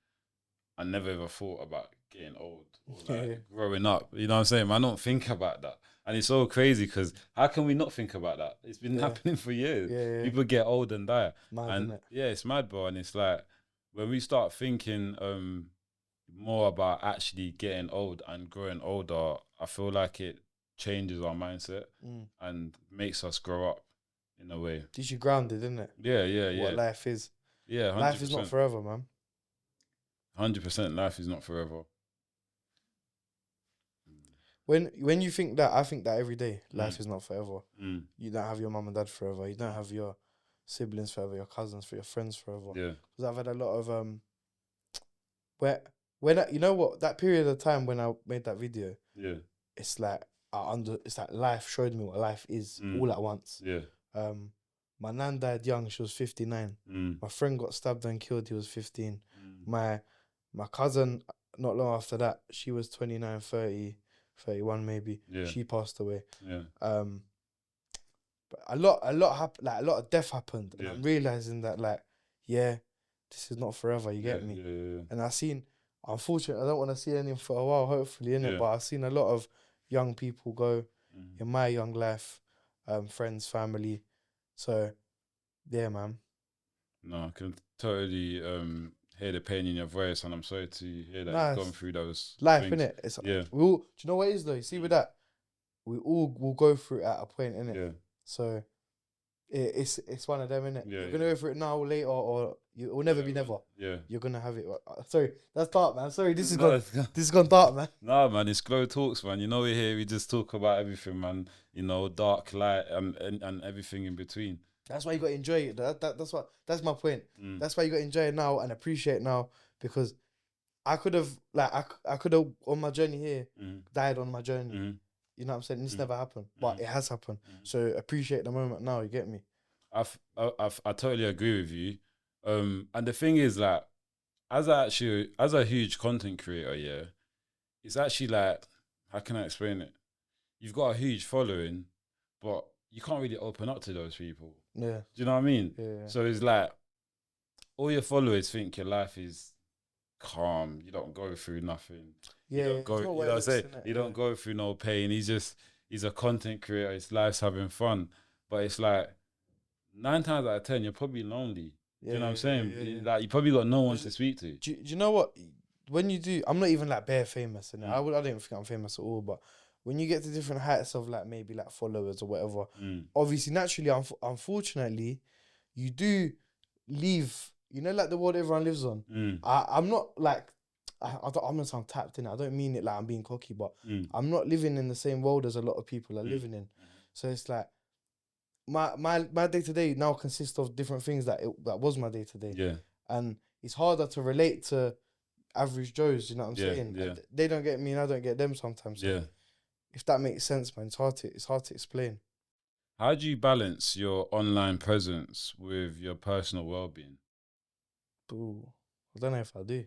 I never ever thought about getting old or like growing up. You know what I'm saying? I don't think about that. And it's so crazy because how can we not think about that? It's been happening for years. Yeah. People get old and die. Mad, and innit? yeah, it's mad, bro. And it's like when we start thinking more about actually getting old and growing older, I feel like it changes our mindset and makes us grow up in a way. Keeps you grounded, isn't it? Yeah. What life is. Yeah, 100%. Life is not forever, man. 100%. Life is not forever. When you think that, I think that every day. Life is not forever. You don't have your mum and dad forever. You don't have your siblings forever, your cousins, for your friends forever. Yeah. Because I've had a lot of you know what, that period of time when I made that video. Yeah. It's like it's like life showed me what life is all at once. Yeah. My nan died young. She was 59. My friend got stabbed and killed. He was 15. My cousin, not long after that, she was 29, 30, 31 maybe. Yeah. She passed away. Yeah. But a lot happened. Like a lot of death happened, and Yeah. I'm realizing that, like, yeah, this is not forever. You get me? Yeah. And I seen, unfortunately, I don't want to see anything for a while. Hopefully, innit? Yeah. But I've seen a lot of young people go in my young life, friends, family. So, yeah, man. No, I can totally hear the pain in your voice, and I'm sorry to hear that Nah, you've gone through those Life, things. innit? It's Yeah. we all. Do you know what it is though? You see with that, we all will go through it at a point, innit? Yeah. So it's one of them, innit? Yeah, You're gonna go through it now or later, or it will never be never. Yeah. You're gonna have it. Sorry, that's dark, man. Sorry, this is gone dark, man. Nah, man, it's GloTalks, man. You know, we're here, we just talk about everything, man. You know, dark, light, and everything in between. That's why you got to enjoy it. That's my point. That's why you got to enjoy it now and appreciate it now, because I could have, like, I could have on my journey here died on my journey. You know what I'm saying? This never happened, but it has happened. So appreciate the moment now. You get me? I totally agree with you. And the thing is, like, as a huge content creator, yeah, it's actually like, how can I explain it? You've got a huge following, but you can't really open up to those people. Yeah. Do you know what I mean? Yeah. So it's like, all your followers think your life is calm. You don't go through nothing. Yeah. You don't go, you know what I'm saying? You don't go through no pain. He's a content creator. His life's having fun. But it's like, 9 times out of 10, you're probably lonely. Do you know what I'm saying? Yeah. Like, you probably got no one to speak to. Do you know what? When you do, I'm not even like bare famous, and I don't think I'm famous at all. But when you get to different heights of like maybe like followers or whatever, obviously naturally, unfortunately, you do leave. You know, like the world everyone lives on. I'm not like I'm gonna sound tapped in. I don't mean it like I'm being cocky, but I'm not living in the same world as a lot of people are living in. So it's like my day to day now consists of different things that was my day to day. Yeah. And it's harder to relate to average Joes, you know what I'm saying? Yeah. And they don't get me and I don't get them sometimes. So Yeah. if that makes sense, man, it's hard to explain. How do you balance your online presence with your personal well-being? Ooh, I don't know if I do.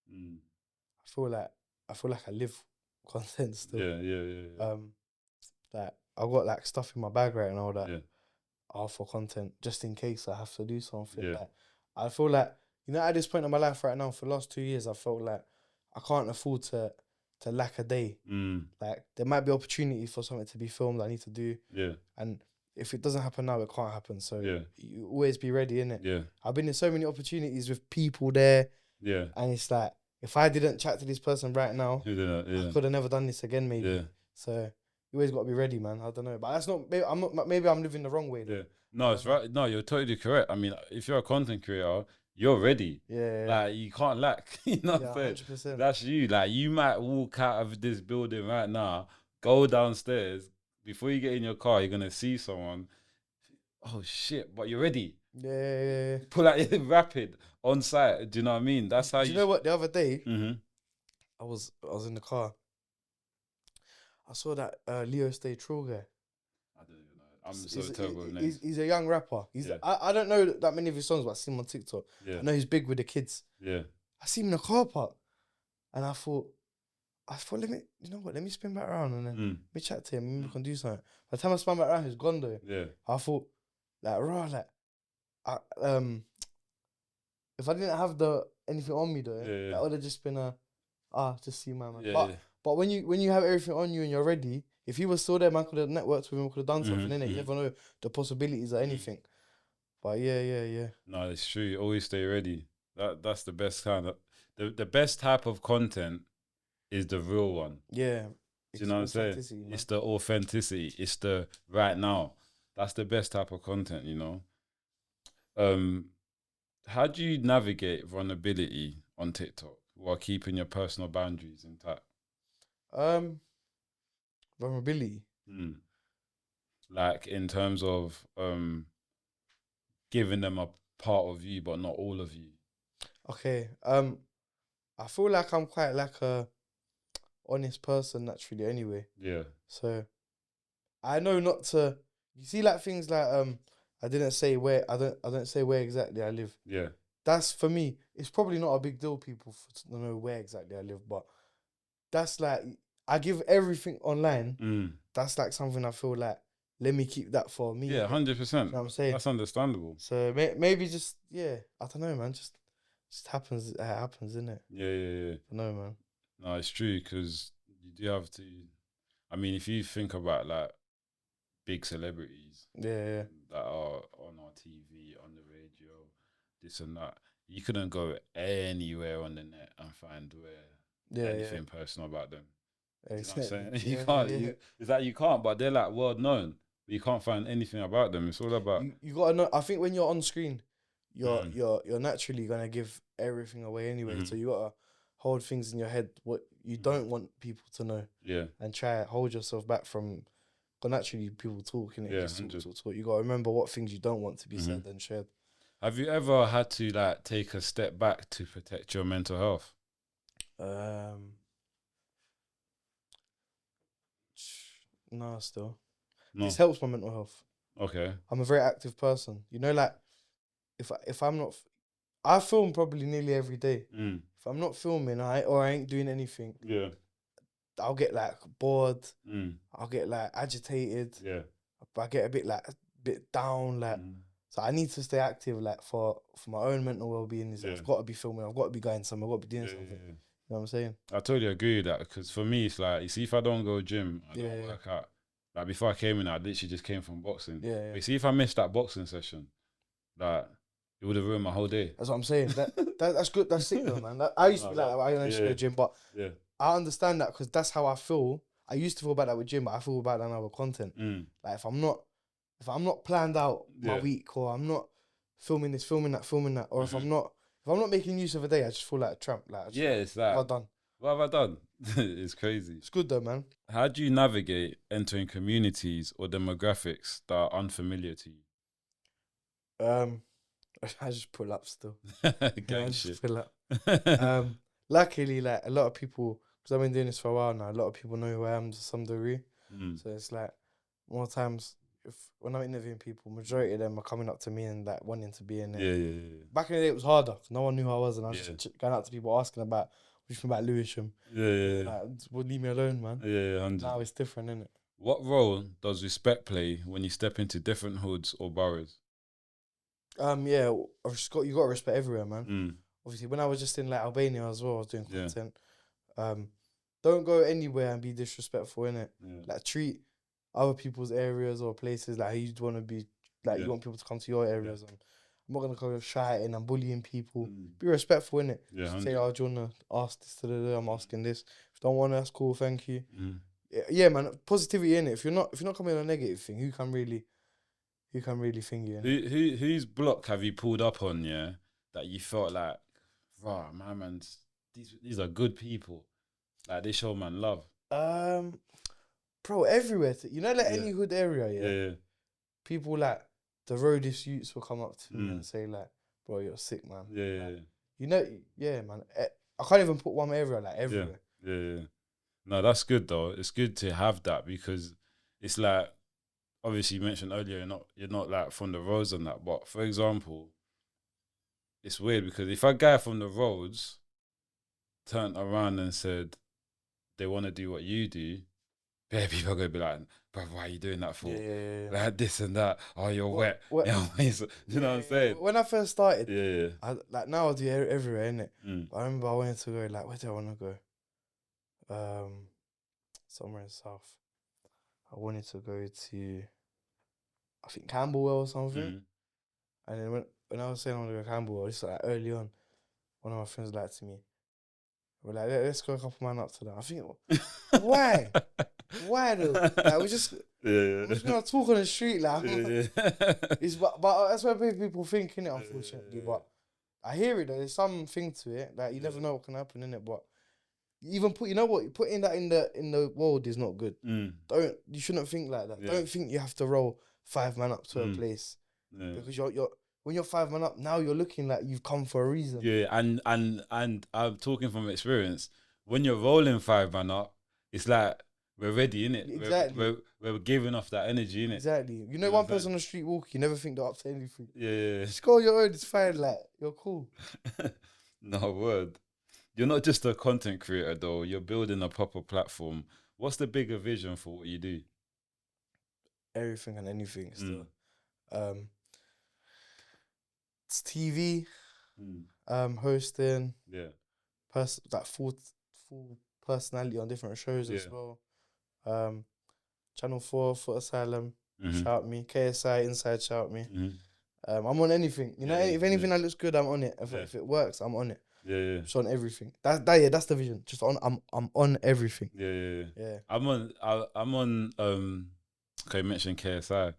I feel like I live content still. Yeah. Like I got like stuff in my bag right now that Yeah. are for content, just in case I have to do something. Yeah. Like, I feel like, you know, at this point in my life right now, for the last 2 years, I felt like I can't afford to lack a day. Like there might be opportunity for something to be filmed I need to do. Yeah. And if it doesn't happen now, it can't happen. So Yeah. you always be ready, innit? Yeah. I've been in so many opportunities with people there. Yeah. And it's like, if I didn't chat to this person right now, I could have never done this again, maybe. Yeah. So you always got to be ready, man. I don't know. But that's not, maybe I'm living the wrong way, though. Yeah. No, it's right. No, you're totally correct. I mean, if you're a content creator, you're ready. Yeah. Like, you can't lack. You know what I'm saying? 100%. That's you. Like, you might walk out of this building right now, go downstairs. Before you get in your car, you're going to see someone. Oh, shit. But you're ready. Yeah. Pull out your rapid on site. Do you know what I mean? That's how Do you know what? The other day, Mm-hmm. I was in the car. I saw that Leo Stay True guy. I don't even know. I'm so terrible with names. He's a young rapper. I don't know that many of his songs, but I see him on TikTok. Yeah. I know he's big with the kids. Yeah. I see him in the car park, and I thought, let me spin back around and then let me chat to him. Maybe we can do something. By the time I spun back around, he's gone though. Yeah. I thought, if I didn't have anything on me though, that would have just been just see my man. Yeah, but when you have everything on you and you're ready, if he was still there, man could have networked with him, could have done something, innit? You never know the possibilities of anything. But yeah. No, it's true. You always stay ready. That's the best kind of the best type of content is the real one. Yeah. Do you know what I'm saying? Man. It's the authenticity. It's the right now. That's the best type of content, you know. How do you navigate vulnerability on TikTok while keeping your personal boundaries intact? Vulnerability. Like in terms of giving them a part of you, but not all of you. Okay. I feel like I'm quite like a honest person naturally anyway. Yeah. So I know not to. You see, like things like I didn't say where. I don't say where exactly I live. Yeah. That's for me. It's probably not a big deal, people, to know where exactly I live, but that's like I give everything online. That's like something I feel like. Let me keep that for me. Yeah, 100%. You know what I'm saying? That's understandable. So maybe just I don't know, man. Just happens. It happens, innit? Yeah. I know, man. No, it's true because you do have to. I mean, if you think about like big celebrities, Yeah. that are on our TV, on the radio, this and that, you couldn't go anywhere on the net and find anything personal about them. You know what I'm saying? You can't. It's like you can't, but they're like world known. You can't find anything about them. It's all about. You gotta know. I think when you're on screen, you're naturally gonna give everything away anyway. So you gotta hold things in your head what you don't want people to know. Yeah. And try to hold yourself back from. Because naturally people talk, innit? Yeah. Talk. You gotta remember what things you don't want to be said and shared. Have you ever had to like take a step back to protect your mental health? No, still. No. This helps my mental health. Okay. I'm a very active person. You know, like if I'm not, I film probably nearly every day. If I'm not filming, I ain't doing anything. Yeah. I'll get like bored. I'll get like agitated. Yeah. I get a bit down. Like, so I need to stay active. Like for my own mental well-being. I've got to be filming. I've got to be going somewhere. I've got to be doing something. Yeah. You know what I'm saying? I totally agree with that because for me, it's like, you see, if I don't go gym, I don't work out. Like before I came in, I literally just came from boxing. Yeah. But you see, if I missed that boxing session, like, it would have ruined my whole day. That's what I'm saying. That's good. That's sick though, man. I used to be like that. I used to go to gym, but I understand that because that's how I feel. I used to feel about that with gym, but I feel about that now with content. Like if I'm not planned out my week, or I'm not filming this, filming that, or if I'm not making use of a day, I just feel like a tramp. Like it's like, what have I done? It's crazy. It's good though, man. How do you navigate entering communities or demographics that are unfamiliar to you? I just pull up still. Gang shit. Pull up. Luckily, like a lot of people, because I've been doing this for a while now, a lot of people know who I am to some degree. So it's like more times when I'm interviewing people, majority of them are coming up to me and like wanting to be in it. Yeah. Back in the day, it was harder because no one knew who I was, and I was just going out to people asking about what you think about Lewisham. Yeah. Like, would leave me alone, man. Yeah, 100. Now it's different, isn't it? What role does respect play when you step into different hoods or boroughs? You got to respect everywhere, man. Obviously, when I was just in like Albania as well, I was doing content. Don't go anywhere and be disrespectful, innit? Like treat other people's areas or places like how you'd want to be, like you want people to come to your areas. And I'm not gonna go shouting and bullying people. Be respectful, innit? Say, oh, do you wanna ask this to the? I'm asking this. If you don't want to, that's cool. Thank you. Yeah, man. Positivity, innit? If you're not coming on a negative thing, who can really think you? Whose block have you pulled up on? Yeah, that you felt like, wow, man, these are good people. Like they show man love. Bro, everywhere. You know, like any hood area, Yeah. People like the roadist youths will come up to me and say like, bro, you're sick, man. Yeah. Like, you know, man. I can't even put one area like everywhere. Yeah. No, that's good though. It's good to have that because it's like, obviously you mentioned earlier you're not like from the roads and that, but for example, it's weird because if a guy from the roads turned around and said they want to do what you do, bare people are gonna be like, bro, why are you doing that for? Yeah. Like this and that. Oh, you're wet. You know what I'm saying? When I first started, Yeah. like now I do everywhere, innit? But I remember I wanted to go, like, where do I want to go? Somewhere in the south. I wanted to go to, I think Camberwell or something. And then when I was saying I want to go to Camberwell, just like early on, one of my friends was like to me, we're like, let's go a couple man up to that. I think, why? Why though? Like, we're just gonna talk on the street, like. It's but that's what people think, innit, unfortunately. But I hear it though. There's something to it. Like you never know what can happen, innit. But even putting that in the world is not good. You shouldn't think like that. Don't think you have to roll 5 man up to a place because you're when you're 5 man up now, you're looking like you've come for a reason. Yeah, and I'm talking from experience. When you're rolling 5 man up, it's like we're ready, innit? Exactly. We're giving off that energy, innit? Exactly. You know, one person on the street walk, you never think they're up to anything. Yeah. Just go on your own. It's fine. Like, you're cool. No word. You're not just a content creator though. You're building a proper platform. What's the bigger vision for what you do? Everything and anything still. It's TV, hosting, Yeah. like full personality on different shows as well. Channel 4, Foot Asylum, shout me. KSI, Inside, shout me. I'm on anything. You know, if anything that looks good, I'm on it. If it works, I'm on it. Yeah. Just on everything. That's the vision. Just on. I'm on everything. Yeah. I'm on. Okay, you mentioned KSI.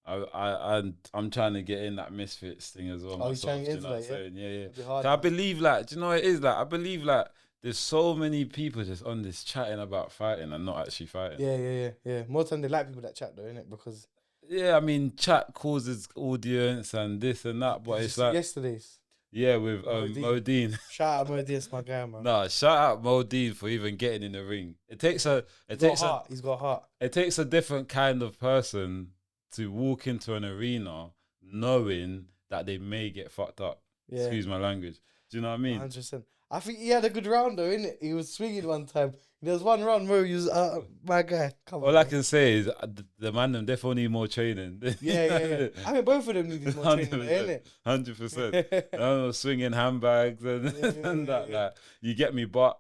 I'm trying to get in that Misfits thing as well. Oh, you're trying to get into into that, yeah. Be hard, So I believe, like, do you know what it is? Like, I believe, like, there's so many people just on this chatting about fighting and not actually fighting. Yeah. More time they like people that chat though, innit? Because I mean, chat causes audience and this and that, but it's like yesterday's. Yeah, with Modine. Shout out Modine, it's my guy, man. Nah, shout out Modine for even getting in the ring. He's got heart. It takes a different kind of person to walk into an arena knowing that they may get fucked up. Yeah. Excuse my language. Do you know what I mean? 100%. I think he had a good round though, innit? He was swinging one time. There was one round where he was my guy. All I can say is the man them definitely need more training. Yeah. I mean, both of them need more training, innit? 100%. Swinging handbags and that. Like, you get me? But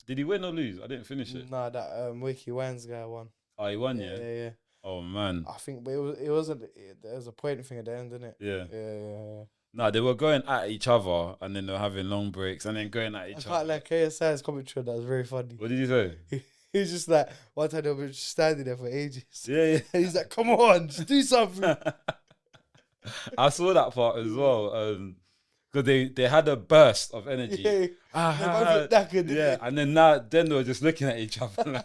did he win or lose? I didn't finish it. Nah, that Wakey Wines guy won. Oh, he won, Yeah. Oh man. I think, but there was a point thing at the end, innit? Yeah. No, they were going at each other and then they were having long breaks and then going at each other. I can't like KSI's commentary. That was very funny. What did you say? He was just like, one time they were just standing there for ages. Yeah. And he's like, come on, just do something. I saw that part as well. Because they had a burst of energy. Yeah. And then they were just looking at each other.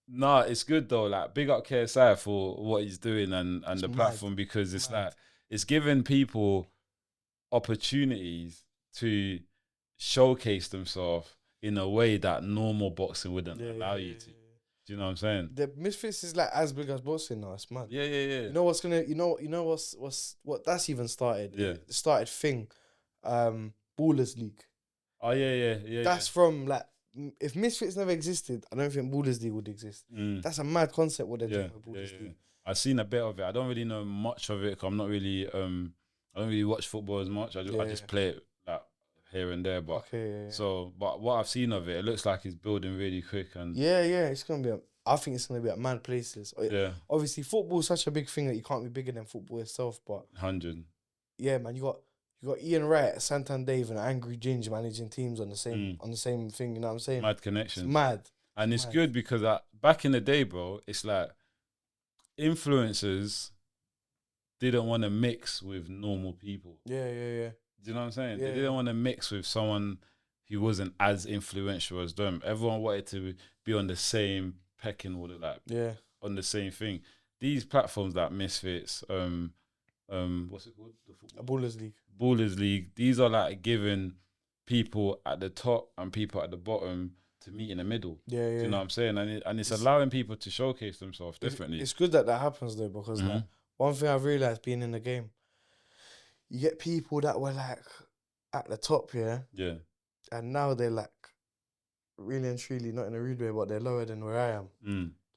Nah, it's good though. Like, big up KSI for what he's doing and the platform, because it's like, it's giving people opportunities to showcase themselves in a way that normal boxing wouldn't allow you to. Do you know what I'm saying? The Misfits is like as big as boxing now. It's mad. Yeah. You know what that's even started? Yeah. It started thing, Ballers League. Oh yeah. That's from like, if Misfits never existed, I don't think Ballers League would exist. That's a mad concept what they're doing with Ballers League. I've seen a bit of it. I don't really know much of it. 'Cause I'm not really I don't really watch football as much. I just play it like here and there. But but what I've seen of it looks like it's building really quick. And it's gonna be. I think it's gonna be at mad places. Yeah. Obviously, football is such a big thing that you can't be bigger than football itself. But 100. Yeah, man, you got Ian Wright, Santan Dave, and Angry Ginge managing teams on the same thing. You know what I'm saying? Mad connections. It's mad. And it's good because back in the day, bro, it's like influencers didn't want to mix with normal people. Yeah. Do you know what I'm saying? Yeah. They didn't want to mix with someone who wasn't as influential as them. Everyone wanted to be on the same pecking order, like on the same thing. These platforms like Misfits, what's it called? Ballers League. These are like giving people at the top and people at the bottom to meet in the middle. Yeah. Do you know what I'm saying? And it's allowing people to showcase themselves differently. It's good that happens though, because like, one thing I've realised being in the game, you get people that were like at the top, yeah, and now they're like really and truly, not in a rude way, but they're lower than where I am.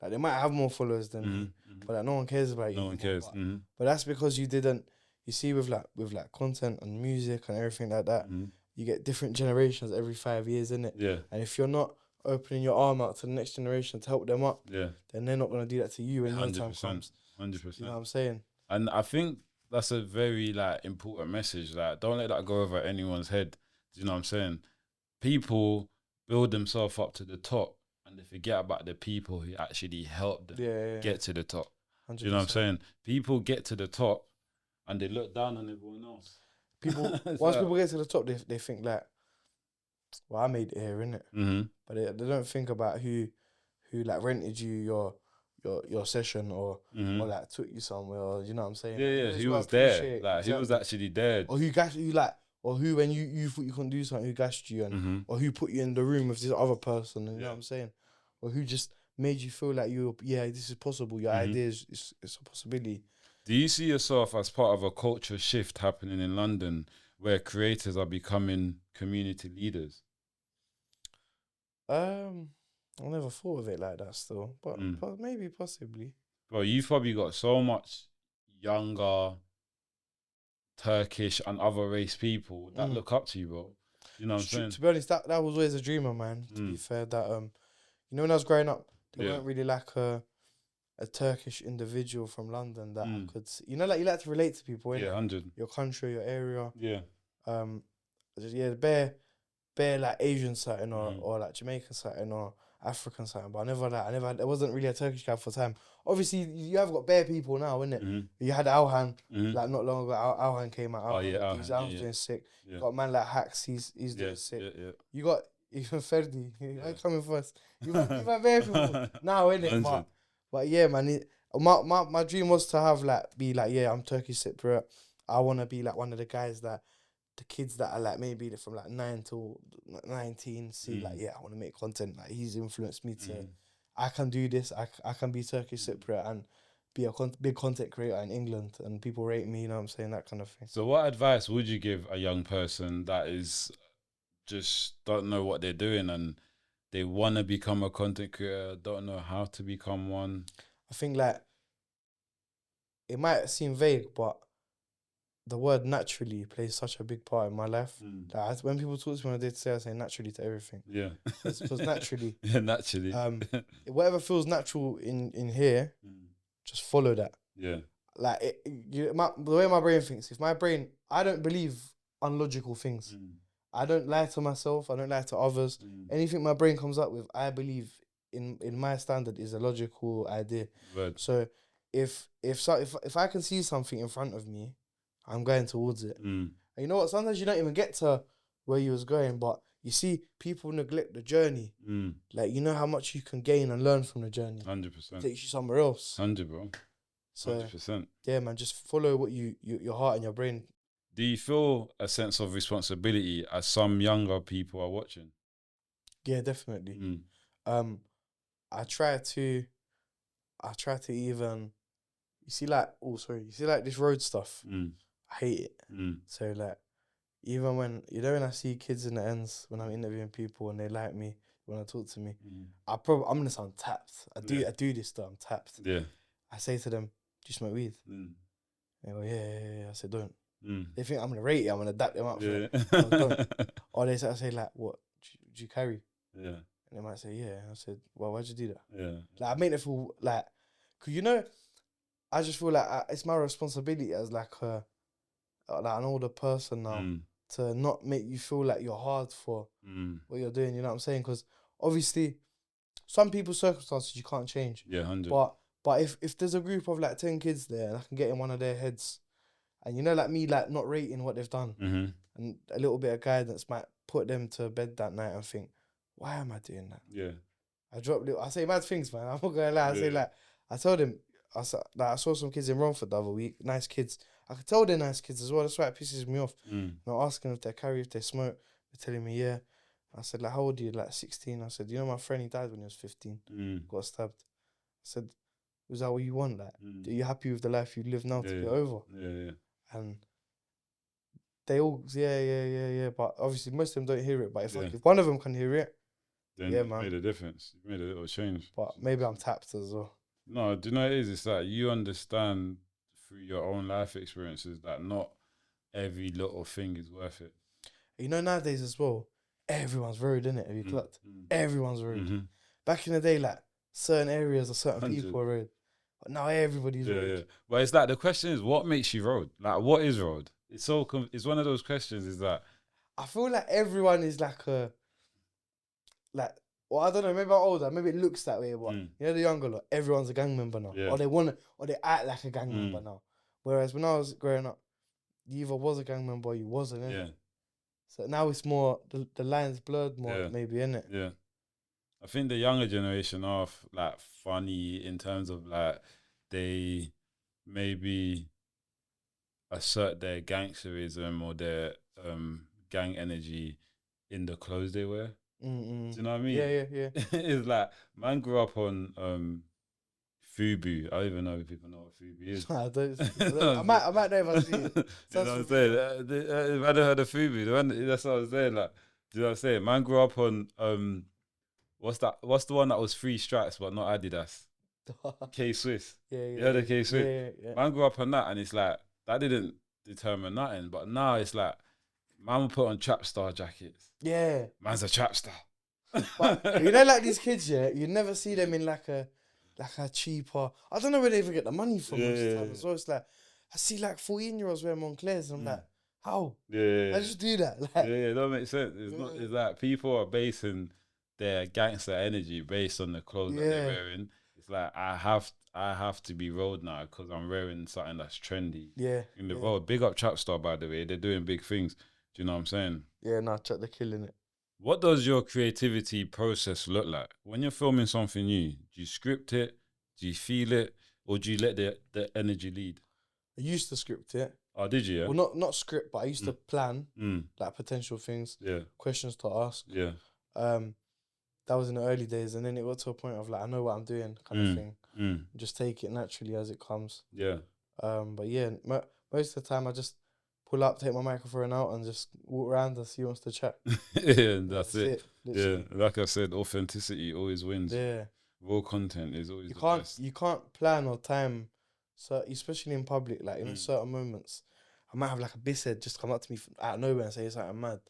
Like, they might have more followers than me, but like, no one cares about you. No one cares. But that's because you didn't. You see, with content and music and everything like that, you get different generations every 5 years, innit? Yeah. And if you're not opening your arm out to the next generation to help them up, then they're not gonna do that to you when your time comes. 100%. You know what I'm saying? And I think that's a very like important message. Like, don't let that go over anyone's head. Do you know what I'm saying? People build themselves up to the top and they forget about the people who actually helped them get to the top. 100%. Do you know what I'm saying? People get to the top and they look down on everyone else. Once people get to the top, they think like, well, I made it here, innit? But they don't think about who like rented you your session or like took you somewhere, or you know what I'm saying? Yeah, he was there. Like, he was actually there. Or who gassed you, like, or who, when you thought you couldn't do something, who gassed you, and or who put you in the room with this other person, and you know what I'm saying? Or who just made you feel like this is possible. Your idea is a possibility. Do you see yourself as part of a culture shift happening in London where creators are becoming community leaders? I never thought of it like that still, but maybe possibly. Bro, you've probably got so much younger Turkish and other race people that look up to you, bro. You know what I'm saying? To be honest, that was always a dream of mine. To be fair, that when I was growing up, there weren't really like a Turkish individual from London that I could, like you like to relate to people, innit? Yeah, 100. Your country, your area. Yeah. The bare like Asian setting or like Jamaican setting or African setting, but there wasn't really a Turkish guy for time. Obviously, you have got bare people now, innit? You had Alhan, like not long ago, Alhan came out. Oh, yeah, He's Alhan, doing sick. Yeah. You got a man like Hacks, he's doing sick. Yeah. You got even Ferdi, I'm coming first. You have bare people now, innit? But yeah, man, my dream was to have I'm Turkish Cypriot. I want to be like one of the guys that the kids that are like maybe from like 9 to 19 see I want to make content. Like he's influenced me to, I can do this. I can be Turkish Cypriot and be a big content creator in England and people rate me. You know what I'm saying? That kind of thing. So, what advice would you give a young person that is just don't know what they're doing and they want to become a content creator, don't know how to become one? I think like it might seem vague, but the word naturally plays such a big part in my life. Like when people talk to me on a day-to-day, I say naturally to everything. Yeah. Because naturally. Yeah, naturally. Whatever feels natural in here, just follow that. Yeah. Like the way my brain thinks, I don't believe unlogical things. I don't lie to myself. I don't lie to others. Anything my brain comes up with, I believe in my standard is a logical idea. Right. So if I can see something in front of me, I'm going towards it. And you know what? Sometimes you don't even get to where you was going, but you see people neglect the journey. Like, you know how much you can gain and learn from the journey. 100%. Takes you somewhere else. 100, bro. So, 100%. yeah, man, just follow what your heart and your brain. Do you feel a sense of responsibility as some younger people are watching? Yeah, definitely. I try to even, you see like this road stuff. I hate it. So like, even when I see kids in the ends, when I'm interviewing people and they like me, when they talk to me, I'm gonna sound tapped. I do this stuff. I'm tapped. Yeah. I say to them, "Do you smoke weed?" They go, yeah. I said, "Don't." They think I'm gonna rate it. I'm gonna dap them up. Yeah. Don't. Or I say like, "What? Do you carry?" Yeah. And they might say, "Yeah." I said, "Well, why'd you do that?" Yeah. Like I make them feel like, cause I just feel like it's my responsibility as like an older person now to not make you feel like you're hard for what you're doing. You know what I'm saying? Because obviously, some people's circumstances you can't change. Yeah, 100. But if there's a group of like 10 kids there and I can get in one of their heads, and like me, like not rating what they've done, and a little bit of guidance might put them to bed that night and think, why am I doing that? Yeah. I say mad things, man. I'm not gonna lie. I told him. I saw some kids in Romford the other week, nice kids. I could tell they're nice kids as well. That's why it pisses me off. And I'm asking if they carry, if they smoke. They're telling me, yeah. I said, like, how old are you? Like 16. I said, my friend, he died when he was 15. Got stabbed. I said, is that what you want? Like, are you happy with the life you live now to get over? Yeah. And they all, yeah. But obviously, most of them don't hear it. But if one of them can hear it, then it made a difference. It made a little change. But maybe I'm tapped as well. No, do you know what it is? It's like you understand through your own life experiences that not every little thing is worth it. Nowadays as well, everyone's rude, innit? Have you clocked? Everyone's rude. Back in the day, like, certain areas or certain 100. People are rude. But now everybody's rude. Yeah. But it's like, the question is, what makes you rude? Like, what is rude? It's it's one of those questions, is that... I feel like everyone is like well, I don't know, maybe I'm older, maybe it looks that way, but the younger lot, everyone's a gang member now. Yeah. Or they act like a gang member now. Whereas when I was growing up, you either was a gang member or you wasn't, innit? Yeah. So now it's more, the line's blurred more, maybe, innit? Yeah. I think the younger generation are like funny in terms of like, they maybe assert their gangsterism or their gang energy in the clothes they wear. Do you know what I mean? Yeah. It's like, man grew up on Fubu. I don't even know if people know what Fubu is. I might know if I see it. You know what I'm saying? I don't heard of Fubu. That's what I was saying. Like, do you know what I'm saying? Man grew up on what's that? What's the one that was 3 stripes but not Adidas? K Swiss. You heard of K Swiss? Yeah. Man grew up on that, and it's like that didn't determine nothing. But now it's like man will put on trap star jackets. Yeah. Man's a trap star. But you know, like these kids, yeah, you never see them in like a cheaper. I don't know where they even get the money from most of the time. So it's like I see like 14-year-olds wearing Monclers, and I'm like, how? I just do that. Like, that don't make sense. It's like people are basing their gangster energy based on the clothes that they're wearing. It's like I have to be road now because I'm wearing something that's trendy. Yeah. In the road. Big up Trapstar, by the way. They're doing big things. Do you know what I'm saying? Yeah, no, they're killing it. What does your creativity process look like? When you're filming something new, do you script it? Do you feel it? Or do you let the energy lead? I used to script it. Oh, did you? Yeah? Well, not script, but I used to plan Mm. like potential things, Yeah. questions to ask. Yeah. That was in the early days, and then it got to a point of like I know what I'm doing, kind of thing. Just take it naturally as it comes. Yeah. But yeah, most of the time I just pull up, take my microphone out, and just walk around and see who wants to chat. Yeah, that's it. Literally. Yeah, like I said, authenticity always wins. Yeah. Raw content is always best. You can't plan or time, so especially in public, like in certain moments. I might have like a bisshead just come up to me out of nowhere and say something mad.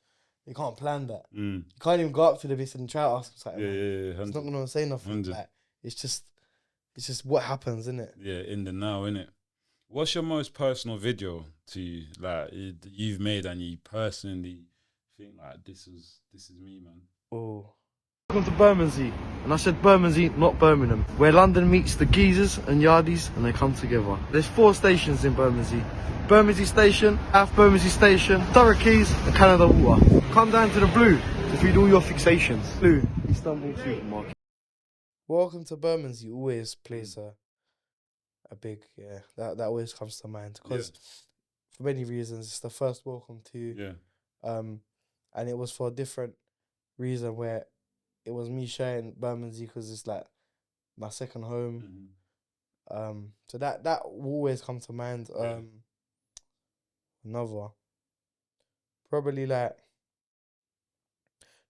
You can't plan that. You can't even go up to the bisshead and try to ask him something. Yeah. He's not gonna say nothing. Like, it's just what happens, isn't it? Yeah, in the now, innit? What's your most personal video to you, like you've made and you personally think like this is me, man? Oh. Welcome to Bermondsey, and I said Bermondsey, not Birmingham, where London meets the geezers and yardies and they come together. There's 4 stations in Bermondsey. Bermondsey Station, South Bermondsey Station, Thurrock Quays and Canada Water. Come down to the Blue to feed all your fixations. Blue, Istanbul Supermarket. Welcome to Bermondsey always plays a big, that always comes to mind because for many reasons it's the first welcome to, and it was for a different reason where it was me sharing Bermondsey because it's like my second home. So that will always come to mind. Another, probably like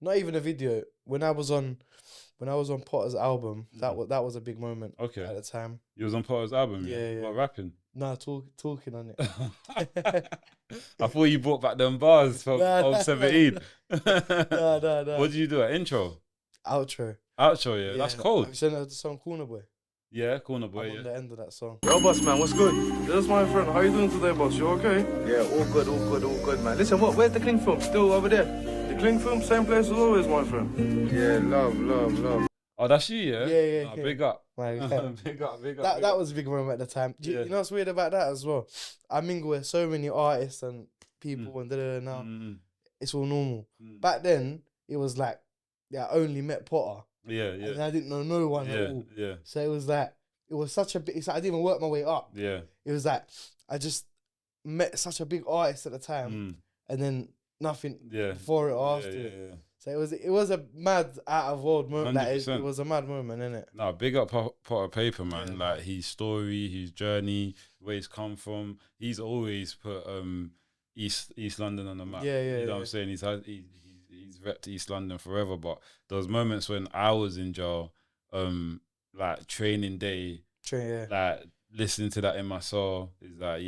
not even a video. When I was on Potter's album, that was a big moment. Okay. At the time. You was on Potter's album, Yeah. What, rapping? Nah, talking on it. I thought you brought back them bars from 17. Nah. What did you do? An intro? Outro. Outro, yeah. That's cold. Have you seen the song Corner Boy? Yeah, Corner Boy, I'm on the end of that song. Yo, boss man, what's good? That's my friend. How you doing today, boss? You okay? Yeah, all good, man. Listen, where's the cling film? Still over there? The cling film, same place as always, my friend. Yeah, love. Oh, that's you, yeah? Yeah. Big up. Like, Big up. That was a big moment at the time. You know what's weird about that as well? I mingle with so many artists and people and now. It's all normal. Back then, it was like, I only met Potter. Yeah. And I didn't know no one at all. Yeah. So it was like, it was such a big, it's like I didn't even work my way up. Yeah. It was like, I just met such a big artist at the time and then nothing before it or after. Yeah. So it was a mad out of world moment. Like, 100%. it was a mad moment, innit? No, big up Potter Paper, man. Like his story, his journey, where he's come from. He's always put East London on the map. You know what I'm saying? He's repped East London forever. But those moments when I was in jail, like training day, like listening to that in my soul is like,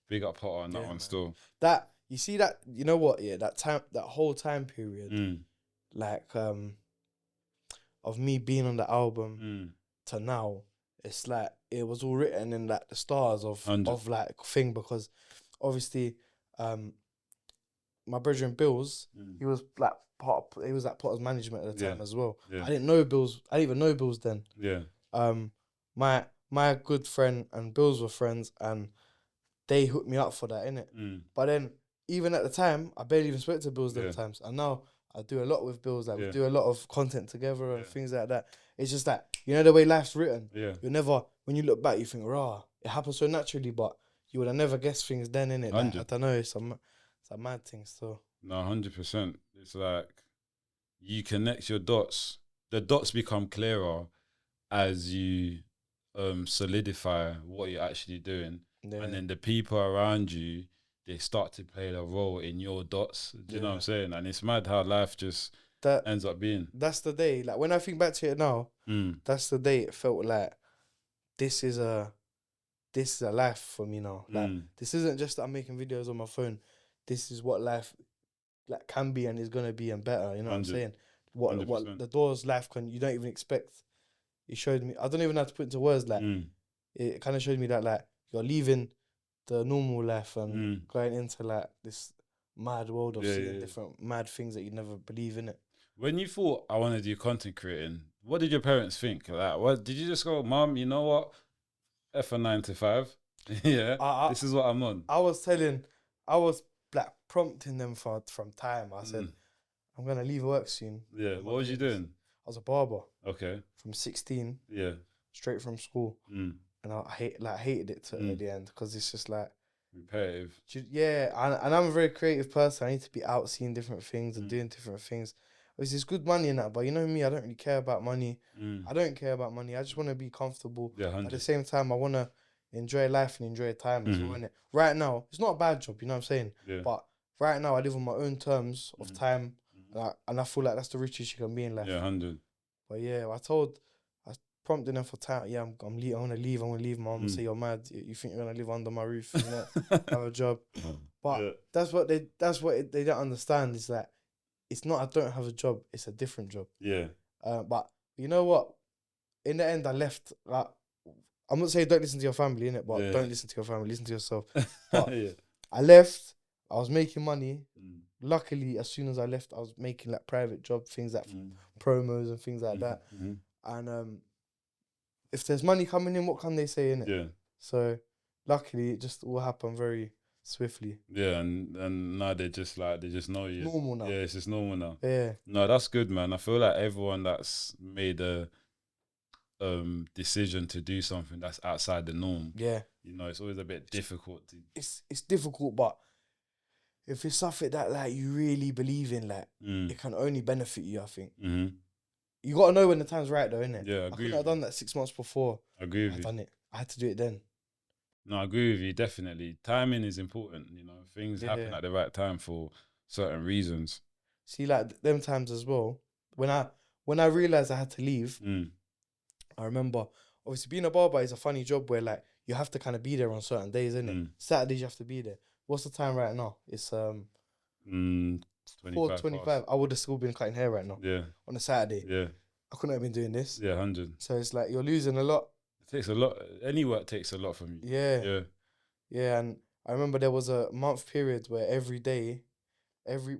big up Potter on that one, man. Still. That you see that, you know what? Yeah, that whole time period, like of me being on the album to now, it's like it was all written in like the stars of like thing, because obviously my brother in Bills, he was like Potter's management at the time as well. I didn't know Bills. I didn't even know Bills then. My good friend and Bills were friends, and they hooked me up for that, innit? But then even at the time, I barely even spoke to Bills at times, and now I do a lot with Bills. Like we do a lot of content together and things like that. It's just that, you know, the way life's written. You're never, when you look back, you think, rah, it happened so naturally, but you would have never guessed things then, innit? Like, I don't know, it's a mad thing still. No, 100%. It's like you connect your dots. The dots become clearer as you solidify what you're actually doing. Yeah. And then the people around you, they start to play a role in your dots. Do you know what I'm saying? And it's mad how life just ends up being. That's the day. Like, when I think back to it now, that's the day it felt like this is a life for me now. Like, this isn't just that I'm making videos on my phone. This is what life like can be and is gonna be and better. You know what I'm saying? What 100%. the doors life you don't even expect. It showed me. I don't even have to put into words. Like, it kind of showed me that like you're leaving the normal life and going into like this mad world of seeing different mad things that you never believe in it. When you thought I want to do content creating, what did your parents think? Like, what did you just go, Mom? You know what? F a 9 to 5. This is what I'm on. I was like prompting them from time. I said, I'm gonna leave work soon. Yeah. What was you doing? I was a barber. Okay. From 16. Yeah. Straight from school. And I hated it at the end because it's just like repetitive. Yeah, and I'm a very creative person. I need to be out seeing different things and doing different things. Obviously, it's good money in that, but you know me, I don't really care about money. I don't care about money. I just want to be comfortable. Yeah, 100. At the same time, I want to enjoy life and enjoy time as well, innit? Right now, it's not a bad job, you know what I'm saying? Yeah. But right now, I live on my own terms of time, and I feel like that's the richest you can be in life. Yeah, 100. But yeah, I prompted them for time. Yeah, I want to leave. I want to leave. My mum say, you're mad. You think you're gonna live under my roof? You know, have a job. But that's what they don't understand. Is that it's not. I don't have a job. It's a different job. Yeah. But you know what? In the end, I left. Like, I'm not saying don't listen to your family, innit? But don't listen to your family. Listen to yourself. But I left. I was making money. Luckily, as soon as I left, I was making like private job things like promos and things like that. And if there's money coming in, what can they say, innit? Yeah. So luckily, it just all happened very swiftly. Yeah, and now they just know you. Normal now. Yeah, it's just normal now. Yeah. No, that's good, man. I feel like everyone that's made a decision to do something that's outside the norm. Yeah. You know, it's always a bit difficult to. It's difficult, but if it's something that like you really believe in, like it can only benefit you, I think. You gotta know when the time's right, though, innit? Yeah, I I agree. couldn't have done that 6 months before. I agree with you. Done it. I had to do it then. No, I agree with you. Definitely, timing is important. You know, things happen at the right time for certain reasons. See, like them times as well. When I realized I had to leave, I remember obviously being a barber is a funny job where like you have to kind of be there on certain days, innit? Saturdays you have to be there. What's the time right now? It's 4:25. I would have still been cutting hair right now. Yeah. On a Saturday. Yeah. I couldn't have been doing this. Yeah, 100. So it's like you're losing a lot. It takes a lot. Any work takes a lot from you. Yeah. Yeah. Yeah, and I remember there was a month period where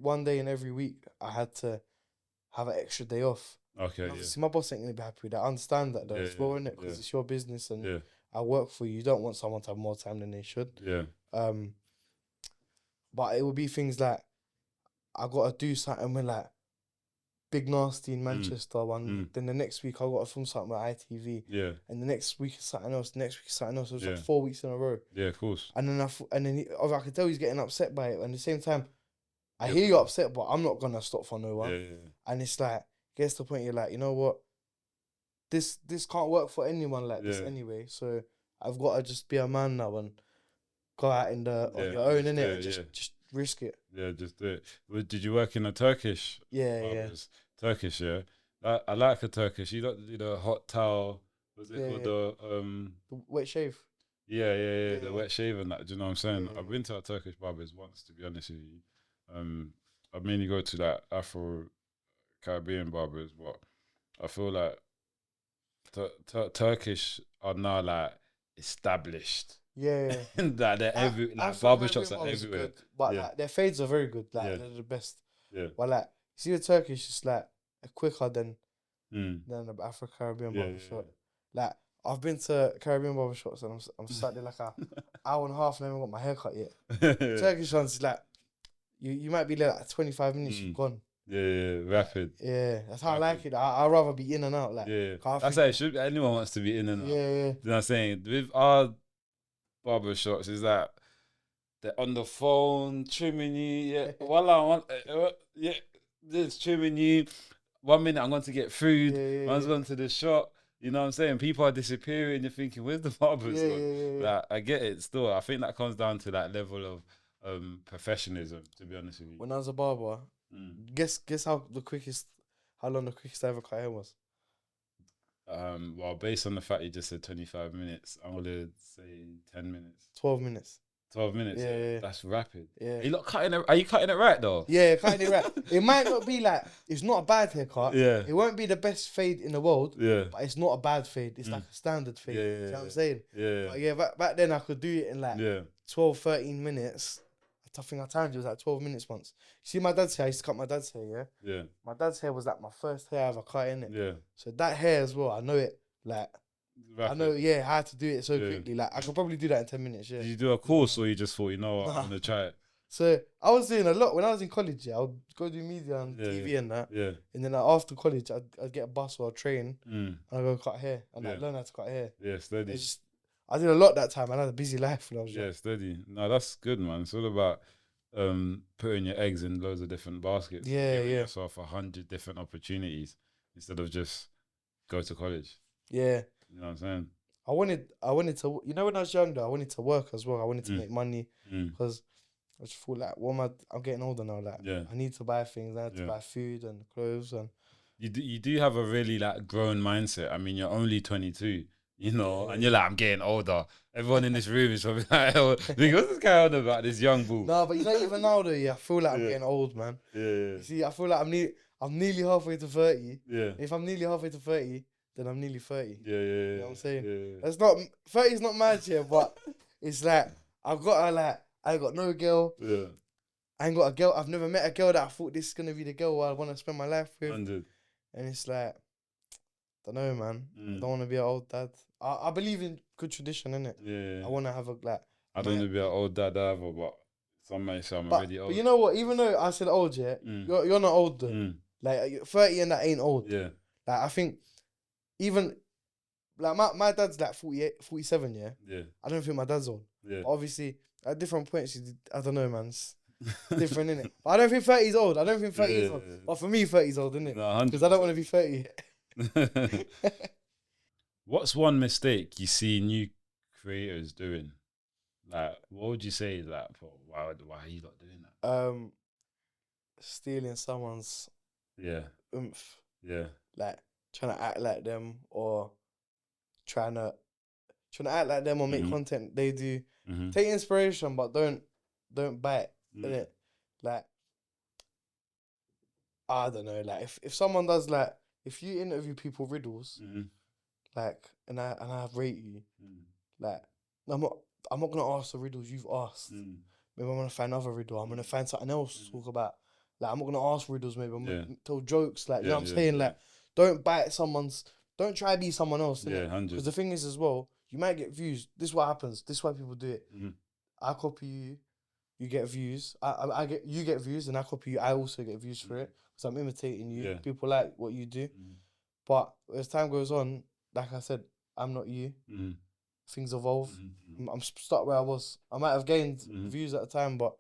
one day in every week, I had to have an extra day off. Okay. Obviously, my boss ain't gonna be happy with that. I understand that though, as well, innit? Because it's your business and I work for you. You don't want someone to have more time than they should. Yeah. But it would be things like I gotta do something with like Big Nasty in Manchester one. Then the next week I gotta film something with ITV. Yeah. And the next week is something else. The next week is something else. It was like 4 weeks in a row. Yeah, of course. And then I could tell he's getting upset by it. And at the same time, I hear you're upset, but I'm not gonna stop for no one. Yeah. And it's like gets to the point you're like, you know what? This can't work for anyone like this anyway. So I've got to just be a man now and go out on your own, innit? Just risk it. Yeah, just do it. Did you work in a Turkish? Barbers? Turkish, yeah. I like a Turkish. You got to do the hot towel. What's it called? The wet shave. Yeah. The wet shave and that. Do you know what I'm saying? I've been to a Turkish barbers once, to be honest with you. I mainly go to like Afro Caribbean barbers, but I feel like Turkish are now like established. Yeah. That they're barbershops are everywhere. Good, but like, their fades are very good. Like they're the best. Yeah. But like you see the Turkish is like quicker than the Afro Caribbean barbershop. Like I've been to Caribbean barbershops and I'm sat there like a hour and a half and I haven't got my hair cut yet. Turkish ones is like you might be there like 25 minutes, you're gone. Yeah, rapid. Yeah, that's how rapid. I like it. I'd rather be in and out. Like, that's how it should be. Anyone wants to be in and out. Yeah. You know what I'm saying? With our barber shops, is that they're on the phone, trimming you. Yeah, voila, Just trimming you. 1 minute I'm going to get food. One's yeah. going to the shop. You know what I'm saying? People are disappearing. You're thinking, where's the barbers Yeah, gone? yeah. Like, I get it still. I think that comes down to that level of professionalism, to be honest with you. When I was a barber, guess how long the quickest I ever cut hair was? Well, based on the fact you just said 25 minutes, I'm going to say 10 minutes. 12 minutes. 12 minutes? Yeah. That's rapid. Yeah. Are you not cutting it? Are you cutting it right, though? Yeah, cutting it right. It might not be like, it's not a bad haircut. Yeah. It won't be the best fade in the world. Yeah. But it's not a bad fade. It's like a standard fade. Yeah, You know yeah, what I'm saying? Yeah. But yeah, back then I could do it in like Yeah. 12, 13 minutes. I think I timed it was like 12 minutes once. You see my dad's hair, I used to cut my dad's hair, yeah? Yeah. My dad's hair was like my first hair I ever cut, in it. Yeah. So that hair as well, I know it. Like, Rapid. I know, how to do it so quickly. Like, I could probably do that in 10 minutes, yeah. Did you do a course or you just thought, you know what, I'm going to try it? So I was doing a lot when I was in college. I would go do media and TV and that. Yeah. And then after college, I'd get a bus or a train and I'd go cut hair and I'd Yeah. learn how to cut hair. Yeah, steady. I did a lot that time. I had a busy life when I was young. Yeah, steady. No, that's good, man. It's all about putting your eggs in loads of different baskets. Yeah, Giving yeah. yourself 100 different opportunities instead of just go to college. Yeah. You know what I'm saying? I wanted to, when I was younger, I wanted to work as well. I wanted to make money because I just thought like, I'm getting older now. Like, I need to buy things. I had to buy food and clothes and. You do have a really like grown mindset. I mean, you're only 22, you know, and you're like, I'm getting older. Everyone in this room is probably like, what's this guy on about, this young bull? No, but you know, even now though, I feel like I'm getting old, man. Yeah. You see, I feel like I'm nearly halfway to 30. Yeah. If I'm nearly halfway to 30, then I'm nearly 30. Yeah. You know what I'm saying? Yeah. That's not 30 is not mad yet, but it's like I got no girl. Yeah. I ain't got a girl. I've never met a girl that I thought this is gonna be the girl I want to spend my life with. 100. And it's like, don't know, man. I Mm. don't want to be an old dad. I believe in good tradition, innit? Yeah. I want to have a like. I don't want to be an old dad either, but some may say I'm already old. But you know what? Even though I said old, you're not old though. Like 30 and that ain't old. Yeah. Like I think even like my dad's like 48, 47, yeah. Yeah. I don't think my dad's old. Yeah. Obviously, at different points, I don't know, man. It's different, innit? But I don't think 30 is old. I don't think 30 is old. But for me, 30 is old, innit? No, Because I don't want to be 30 yet. What's one mistake you see new creators doing? Like, what would you say is that? Why are you not doing that? Stealing someone's Yeah. oomph. Yeah. Like trying to act like them or trying to act like them or make content they do. Take inspiration, but don't bite. Innit? Like, I don't know. Like, if someone does like, if you interview people riddles, like, and I rate you, like, I'm not gonna ask the riddles you've asked. Maybe I'm gonna find another riddle. I'm gonna find something else to talk about. Like, I'm not gonna ask riddles. Maybe I'm gonna tell jokes. Like, you know what I'm saying? Like, don't bite someone's. Don't try to be someone else. Yeah, 100. Because the thing is as well, you might get views. This is what happens. This is why people do it. I copy you. You get views. You get views, and I copy you. I also get views for it because I'm imitating you. Yeah. People like what you do, but as time goes on, like I said, I'm not you. Things evolve. I'm stuck where I was. I might have gained views at the time, but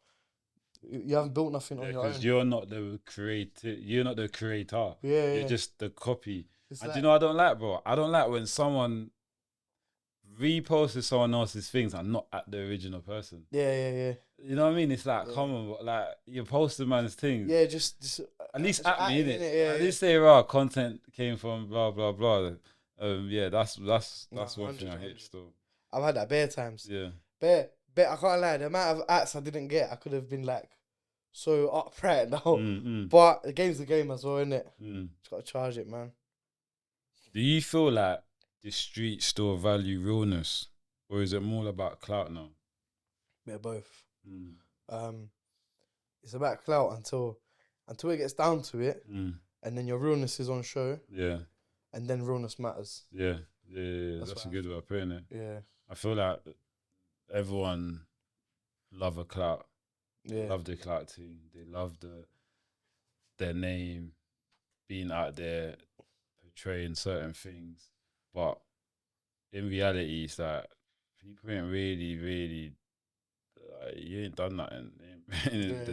you haven't built nothing on your own. Because you're not the creator. You're not the creator. Yeah, You're just the copy. It's And like, do you know what I don't like, bro? I don't like when someone reposted someone else's things and not at the original person. yeah. You know what I mean? It's like, come on, but like, you're posting man's things. Yeah, just At least just at me, acting innit? it, yeah, At yeah. least say, raw content came from blah, blah, blah. Yeah, that's No, one thing I 100. hate still. I've had that bare times. Yeah. Bare. I can't lie. The amount of acts I didn't get, I could have been like so upright now. But the game's the game as well, innit? Just gotta charge it, man. Do you feel like the streets still value realness? Or is it more about clout now? Bit of both. It's about clout until it gets down to it, and then your realness is on show, Yeah. and then realness matters. Yeah. That's what a I good way of putting it. Yeah. I feel like everyone love a clout. Yeah. Love the clout team. They love their name, being out there, portraying certain things. But in reality, it's like people ain't really, you ain't done nothing. Yeah.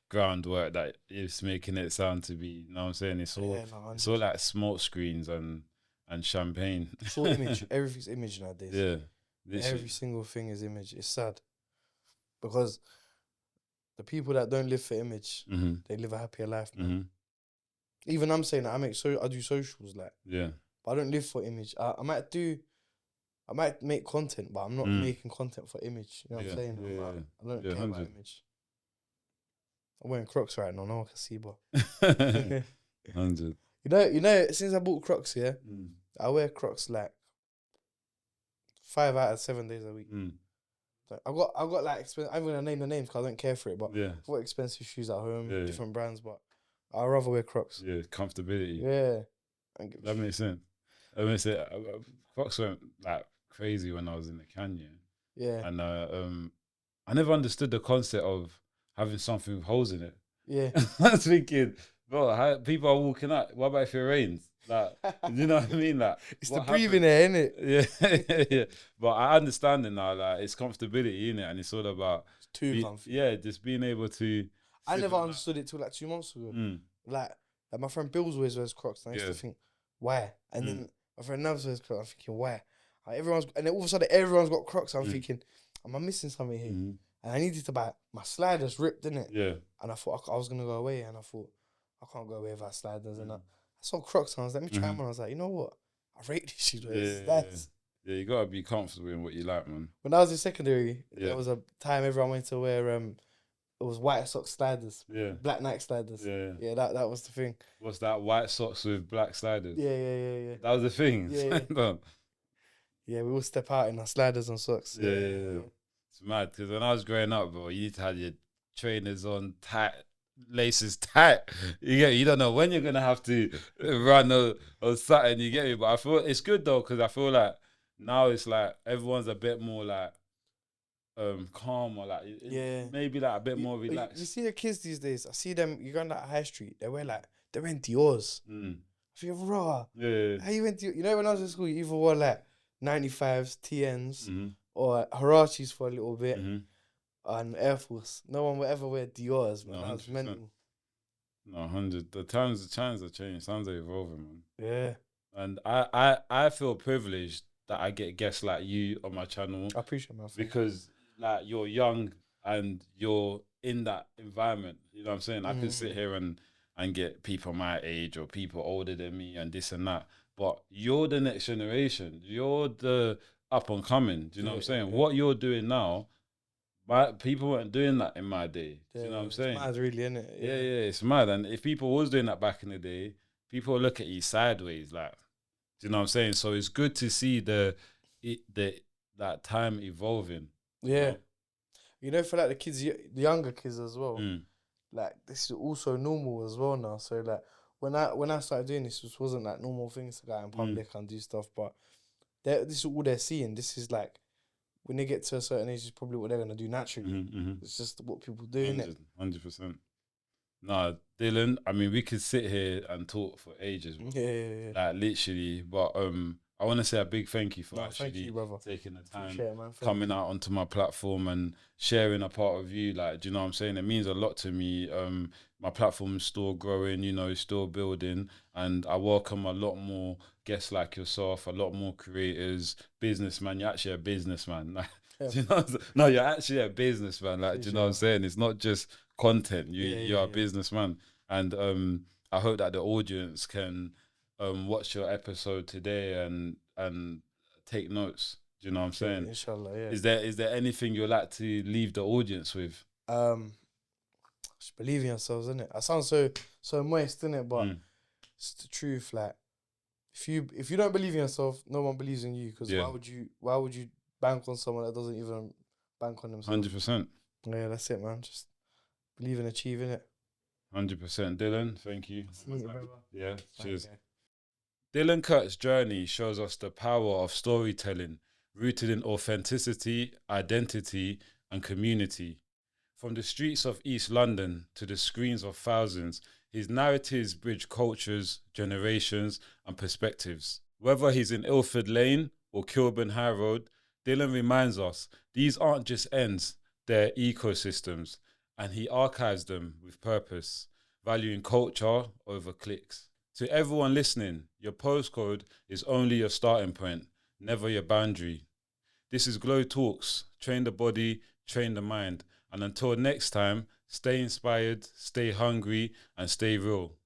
groundwork that is making it sound to be. You know what I'm saying? It's all it's all like smoke screens and champagne. It's all image. Everything's image nowadays. Yeah, literally. Every single thing is image. It's sad because the people that don't live for image, they live a happier life, man. Even I'm saying that I do socials, like, yeah, but I don't live for image. I might make content, but I'm not making content for image. You know what I'm saying? I don't care about image. I'm wearing Crocs right now. No one can see, but 100. You know. Since I bought Crocs, I wear Crocs like 5 out of 7 days a week. Like, I got like expensive. I'm gonna name the names because I don't care for it. But I've got expensive shoes at home, different brands. But I'd rather wear Crocs. Yeah, comfortability. Yeah, that makes sense. I mean, Crocs went like crazy when I was in the Canyon. Yeah, and I never understood the concept of having something with holes in it. Yeah, I was thinking, bro, how people are walking out. What about if it rains? Like, you know what I mean? Like, it's the breathing air, innit? Yeah, yeah. But I understand it now. Like, it's comfortability, innit? And it's all about comfy. Yeah, just being able to. I never understood it till like 2 months ago. Like my friend Bill's always wears Crocs. And I used to think, why? And then my friend Nav's wears Crocs. I'm thinking, why? Like, and then all of a sudden everyone's got Crocs. I'm thinking, am I missing something here? And I needed to buy my sliders ripped, innit? Yeah. And I thought I was gonna go away, and I thought I can't go away without sliders. And I saw Crocs, and I was like, let me try them. And I was like, you know what? I rate these shoes. Yeah, you gotta be comfortable in what you like, man. When I was in secondary, there was a time everyone went to wear it was white sock sliders, black Nike sliders. Yeah, that was the thing. What's that? White socks with black sliders. Yeah. That was the thing. Yeah, we all step out in our sliders and socks. Yeah. It's mad because when I was growing up, bro, you need to have your trainers on tight, laces tight. You don't know when you're gonna have to run or something. You get me? But I feel it's good though because I feel like now it's like everyone's a bit more like calm or like maybe like a bit more relaxed. You see the kids these days. I see them. You go on that high street. They're wearing Dior's. I think, raw. Yeah. How you went to? You know, when I was in school, you either wore like 95s, TNs. Or Hirachis for a little bit, and Air Force. No one will ever wear Dior's, man. That was mental. No, 100. The times have changed. Times are evolving, man. Yeah. And I feel privileged that I get guests like you on my channel. I appreciate that. Because like you're young and you're in that environment. You know what I'm saying? I could sit here and get people my age or people older than me and this and that. But you're the next generation. You're the up and coming. Do you know what I'm saying? What you're doing now, people weren't doing that in my day. Do you know what I'm saying? It's mad, really, isn't it? Yeah, it's mad. And if people was doing that back in the day, people would look at you sideways, like, do you know what I'm saying? So it's good to see that time evolving. Yeah. You know, for like the younger kids as well, like this is also normal as well now. So like when I started doing this wasn't like normal things to go out in public and do stuff, but this is all they're seeing. This is like, when they get to a certain age, it's probably what they're going to do naturally. It's just what people do, innit? 100%. No, Dylan, I mean, we could sit here and talk for ages. Yeah. Like, literally. But I want to say a big thank you for actually taking the time, coming out onto my platform and sharing a part of you. Like, do you know what I'm saying? It means a lot to me. My platform's still growing, you know, still building. And I welcome a lot more guests like yourself, a lot more creators, businessman. You're actually a businessman. Like, do you know no, you're actually a businessman. Like, do you know what I'm saying? It's not just content. You're a businessman. And I hope that the audience can watch your episode today and take notes. Do you know what I'm saying? Inshallah, yeah. Is there anything you'd like to leave the audience with? Just believe in yourselves, innit? I sound so moist, innit? But it's the truth. Like, if you don't believe in yourself, no one believes in you. Because why would you bank on someone that doesn't even bank on themselves? 100%. Yeah, that's it, man. Just believe and achieve, innit? 100%. Dylan, thank you. Yeah, cheers. Okay. Dilan Kurt's journey shows us the power of storytelling, rooted in authenticity, identity, and community. From the streets of East London to the screens of thousands, his narratives bridge cultures, generations, and perspectives. Whether he's in Ilford Lane or Kilburn High Road, Dylan reminds us these aren't just ends, they're ecosystems. and he archives them with purpose, valuing culture over clicks. To everyone listening, your postcode is only your starting point, never your boundary. This is GloTalks. Train the body, train the mind. And until next time, stay inspired, stay hungry, and stay real.